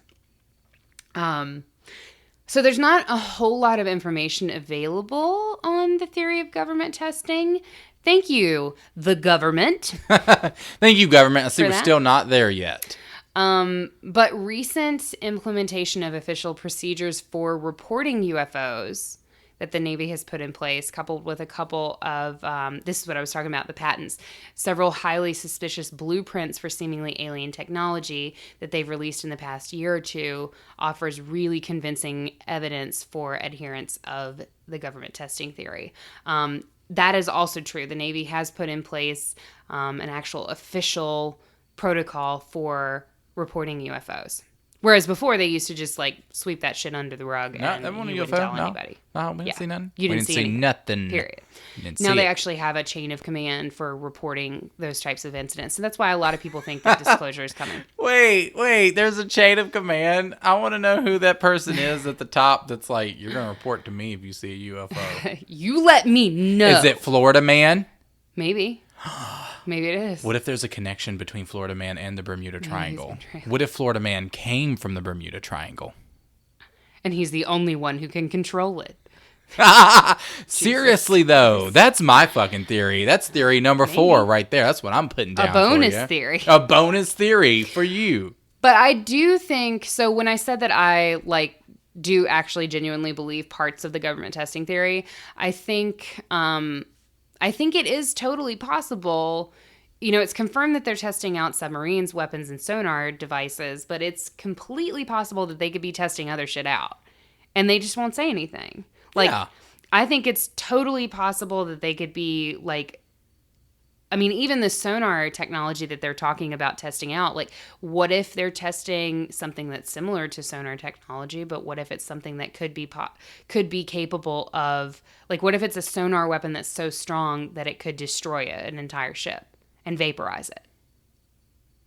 So there's not a whole lot of information available on the theory of government testing. Thank you, the government. Thank you, government. I see we're still not there yet. But recent implementation of official procedures for reporting UFOs that the Navy has put in place, coupled with a couple of, this is what I was talking about, the patents, several highly suspicious blueprints for seemingly alien technology that they've released in the past year or two, offers really convincing evidence for adherence of the government testing theory. That is also true. The Navy has put in place an actual official protocol for reporting UFOs. Whereas before, they used to just, like, sweep that shit under the rug and you wouldn't tell anybody. No, we didn't see nothing. You didn't see nothing. Period. Now they actually have a chain of command for reporting those types of incidents. So that's why a lot of people think that disclosure is coming. Wait. There's a chain of command. I want to know who that person is at the top that's like, you're going to report to me if you see a UFO. You let me know. Is it Florida Man? Maybe. Maybe it is. What if there's a connection between Florida Man and the Bermuda Triangle? What if Florida Man came from the Bermuda Triangle? And he's the only one who can control it. Seriously, though, that's my fucking theory. That's theory number 4 right there. That's what I'm putting down. A bonus theory. A bonus theory for you. But I do think, so when I said that I, like, do actually genuinely believe parts of the government testing theory, I think it is totally possible. You know, it's confirmed that they're testing out submarines, weapons, and sonar devices, but it's completely possible that they could be testing other shit out. And they just won't say anything. Like, yeah. I think it's totally possible that they could be, like, I mean, even the sonar technology that they're talking about testing out, like, what if they're testing something that's similar to sonar technology, but what if it's something that could be capable of, like, what if it's a sonar weapon that's so strong that it could destroy an entire ship and vaporize it?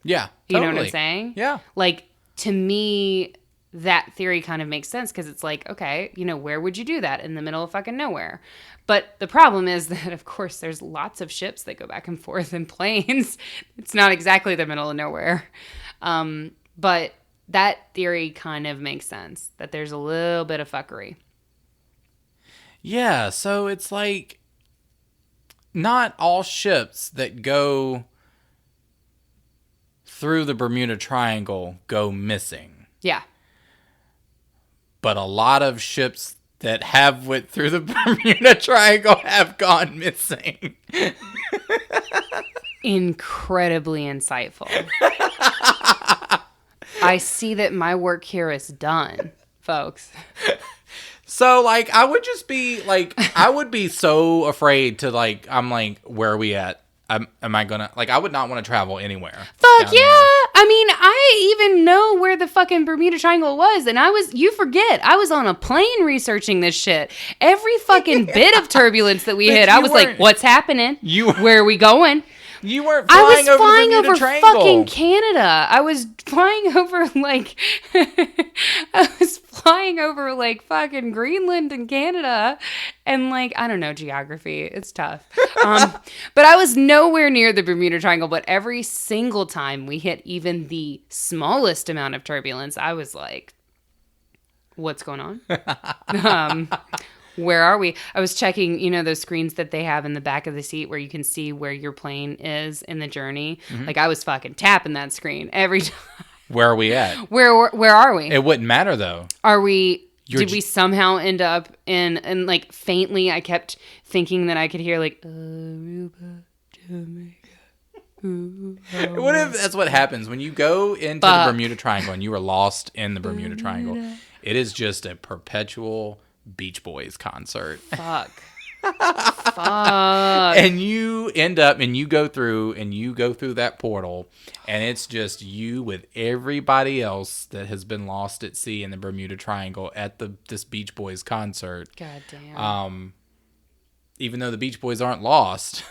Yeah, totally. You know what I'm saying? Yeah. Like, to me, that theory kind of makes sense because it's like, okay, you know, where would you do that? In the middle of fucking nowhere. But the problem is that, of course, there's lots of ships that go back and forth and planes. It's not exactly the middle of nowhere. But that theory kind of makes sense, that there's a little bit of fuckery. Yeah, so it's like not all ships that go through the Bermuda Triangle go missing. Yeah. But a lot of ships that have went through the Bermuda Triangle have gone missing. Incredibly insightful. I see that my work here is done, folks. So, like, I would just be, like, I would be so afraid to, like, I'm like, where are we at? Am I gonna, like, I would not want to travel anywhere. Fuck yeah! I mean, I even know where the fucking Bermuda Triangle was, and you forget, I was on a plane researching this shit. Every fucking bit of turbulence that we hit, I was like, what's happening? Where are we going? You weren't flying over the Bermuda Triangle. Fucking Canada. I was flying over, like, fucking Greenland and Canada. And, like, I don't know, geography. It's tough. But I was nowhere near the Bermuda Triangle. But every single time we hit even the smallest amount of turbulence, I was like, what's going on? Where are we? I was checking, you know, those screens that they have in the back of the seat where you can see where your plane is in the journey. Mm-hmm. Like, I was fucking tapping that screen every time. Where are we at? Where are we? It wouldn't matter, though. Did we somehow end up in, like, faintly, I kept thinking that I could hear, like, Aruba, Jamaica. What if that's what happens when you go into the Bermuda Triangle and you are lost in the Bermuda Triangle? It is just a perpetual Beach Boys concert. Fuck. And you end up and you go through that portal and it's just you with everybody else that has been lost at sea in the Bermuda Triangle at this Beach Boys concert. God damn. Even though the Beach Boys aren't lost,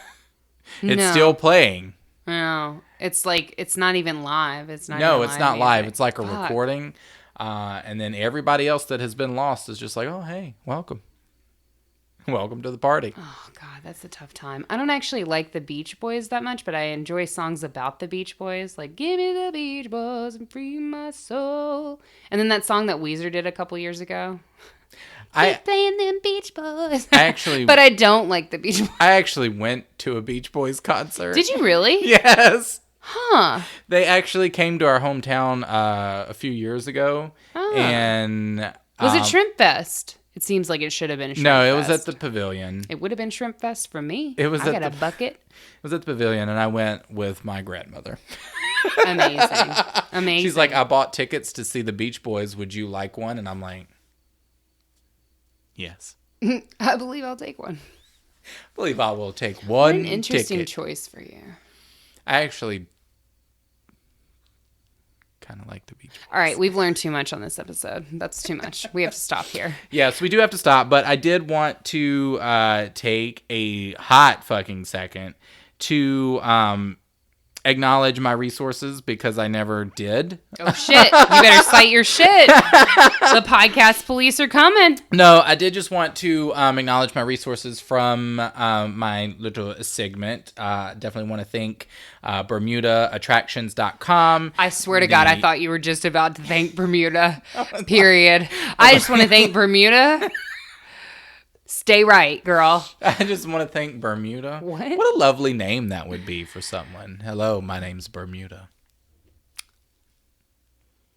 it's still playing. No. It's like, it's not even live. It's not live. It's like a recording. And then everybody else that has been lost is just like, oh, hey, welcome. Welcome to the party. Oh, God, that's a tough time. I don't actually like the Beach Boys that much, but I enjoy songs about the Beach Boys. Like, give me the Beach Boys and free my soul. And then that song that Weezer did a couple years ago. Keep playing them Beach Boys. But I don't like the Beach Boys. I actually went to a Beach Boys concert. Did you really? Yes. Huh. They actually came to our hometown a few years ago. Oh. And was it Shrimp Fest? It seems like it should have been Shrimp Fest. No, it was at the Pavilion. It would have been Shrimp Fest for me. I got a bucket. It was at the Pavilion, and I went with my grandmother. Amazing. She's like, I bought tickets to see the Beach Boys. Would you like one? And I'm like, yes. I believe I'll take one. I believe I will take one What an interesting ticket. choice for you. I actually kind of like the Beach Boys. All right, we've learned too much on this episode. That's too much. We have to stop here. Yes, we do have to stop, but I did want to take a hot fucking second to acknowledge my resources because I never did. Oh, shit. You better cite your shit. The podcast police are coming. No, I did just want to acknowledge my resources from my little segment. Definitely want to thank BermudaAttractions.com. I swear to God, I thought you were just about to thank Bermuda, period. I just want to thank Bermuda. Stay right, girl. I just want to thank Bermuda. What? What a lovely name that would be for someone. Hello, my name's Bermuda.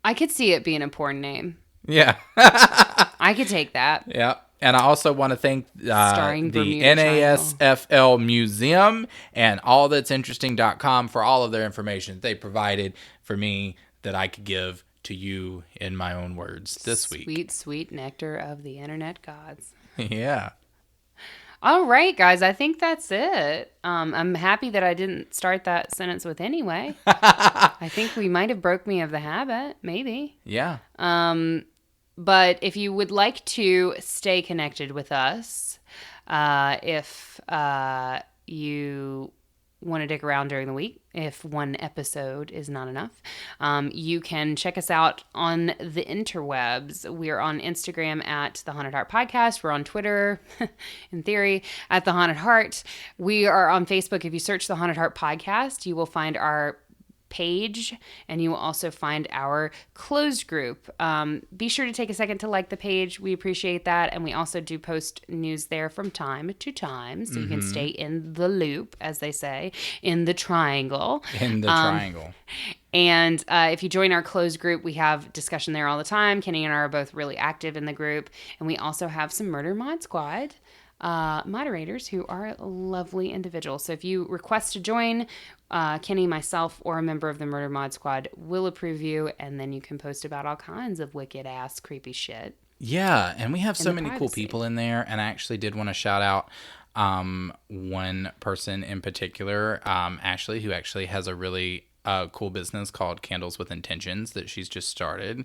I could see it being a porn name. Yeah. I could take that. Yeah. And I also want to thank the NASFL Museum and allthat'sinteresting.com for all of their information they provided for me that I could give to you in my own words this week. Sweet, sweet nectar of the internet gods. Yeah. All right, guys. I think that's it. I'm happy that I didn't start that sentence with anyway. I think we might have broke me of the habit. Maybe. Yeah. But if you would like to stay connected with us, if you want to dick around during the week, if one episode is not enough, you can check us out on the interwebs. We're on Instagram at The Haunted Heart Podcast. We're on Twitter, in theory, at The Haunted Heart. We are on Facebook. If you search The Haunted Heart Podcast, you will find our page, and you will also find our closed group. Be sure to take a second to like the page. We appreciate that, and we also do post news there from time to time, so you can stay in the loop, as they say, in the triangle. In the triangle. And if you join our closed group, we have discussion there all the time. Kenny and I are both really active in the group, and we also have some Murder Mod Squad moderators who are lovely individuals. So if you request to join, Kenny, myself, or a member of the Murder Mod Squad will approve you, and then you can post about all kinds of wicked ass creepy shit. Yeah, and we have so many cool people in there, and I actually did want to shout out one person in particular, Ashley, who actually has a really cool business called Candles with Intentions that she's just started.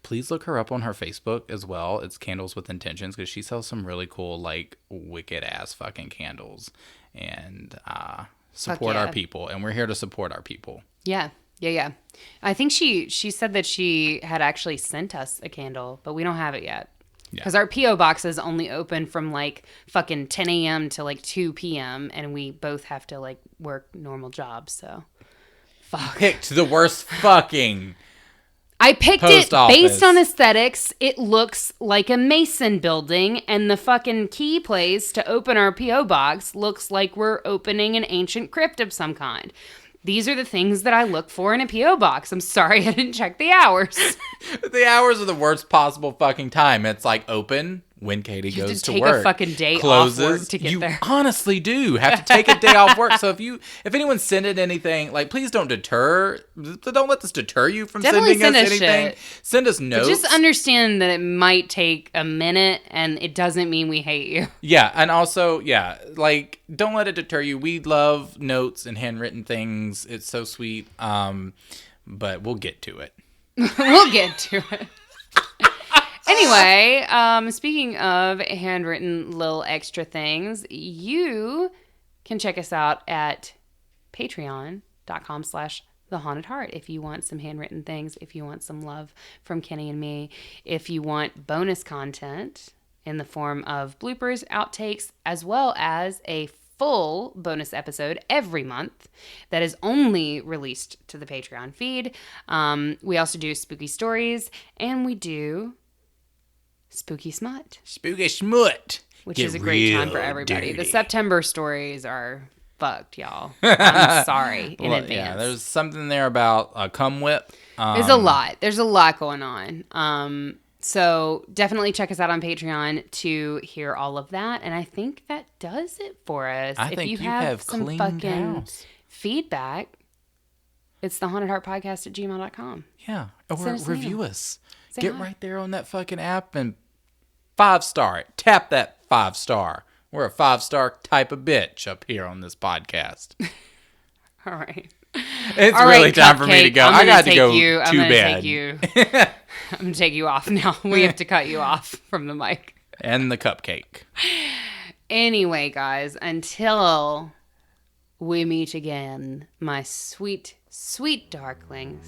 Please look her up on her Facebook as well. It's Candles with Intentions, because she sells some really cool, like, wicked ass fucking candles. And support our people. And we're here to support our people. Yeah. I think she said that she had actually sent us a candle, but we don't have it yet. Because our P.O. box is only open from like fucking 10 a.m. to like 2 p.m. And we both have to like work normal jobs. So fuck. Picked the worst fucking... I picked it based on aesthetics. It looks like a Mason building, and the fucking key place to open our P.O. box looks like we're opening an ancient crypt of some kind. These are the things that I look for in a P.O. box. I'm sorry I didn't check the hours. The hours are the worst possible fucking time. It's like open when Katie goes to work. You have to take a fucking day off work to get there. You honestly do have to take a day off work. So if anyone sent it anything, like, please don't let this deter you from sending us anything. Shit. Send us notes. But just understand that it might take a minute, and it doesn't mean we hate you. Yeah, and also, like, don't let it deter you. We love notes and handwritten things. It's so sweet. But we'll get to it. We'll get to it. Anyway, speaking of handwritten little extra things, you can check us out at patreon.com/thehauntedheart if you want some handwritten things, if you want some love from Kenny and me, if you want bonus content in the form of bloopers, outtakes, as well as a full bonus episode every month that is only released to the Patreon feed. We also do spooky stories, and we do spooky smut. Spooky smut. Which is a great time for everybody. Dirty. The September stories are fucked, y'all. I'm sorry in advance. Yeah, there's something there about a cum whip. There's a lot. There's a lot going on. So definitely check us out on Patreon to hear all of that. And I think that does it for us. If you have some fucking house. Feedback, it's the Haunted Heart Podcast @gmail.com. Yeah. Or review us. Get right there on that fucking app and 5-star it. Tap that 5-star. We're a 5-star type of bitch up here on this podcast. All right. It's all really right, time for me to go. I got to go to bed. I'm going to take you off now. We have to cut you off from the mic. And the cupcake. Anyway, guys, until we meet again, my sweet, sweet darklings,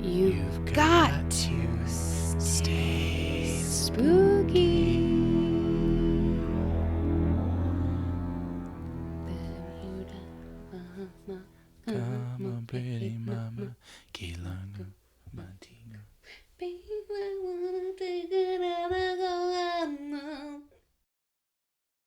you've got to stay spooky. Come on, pretty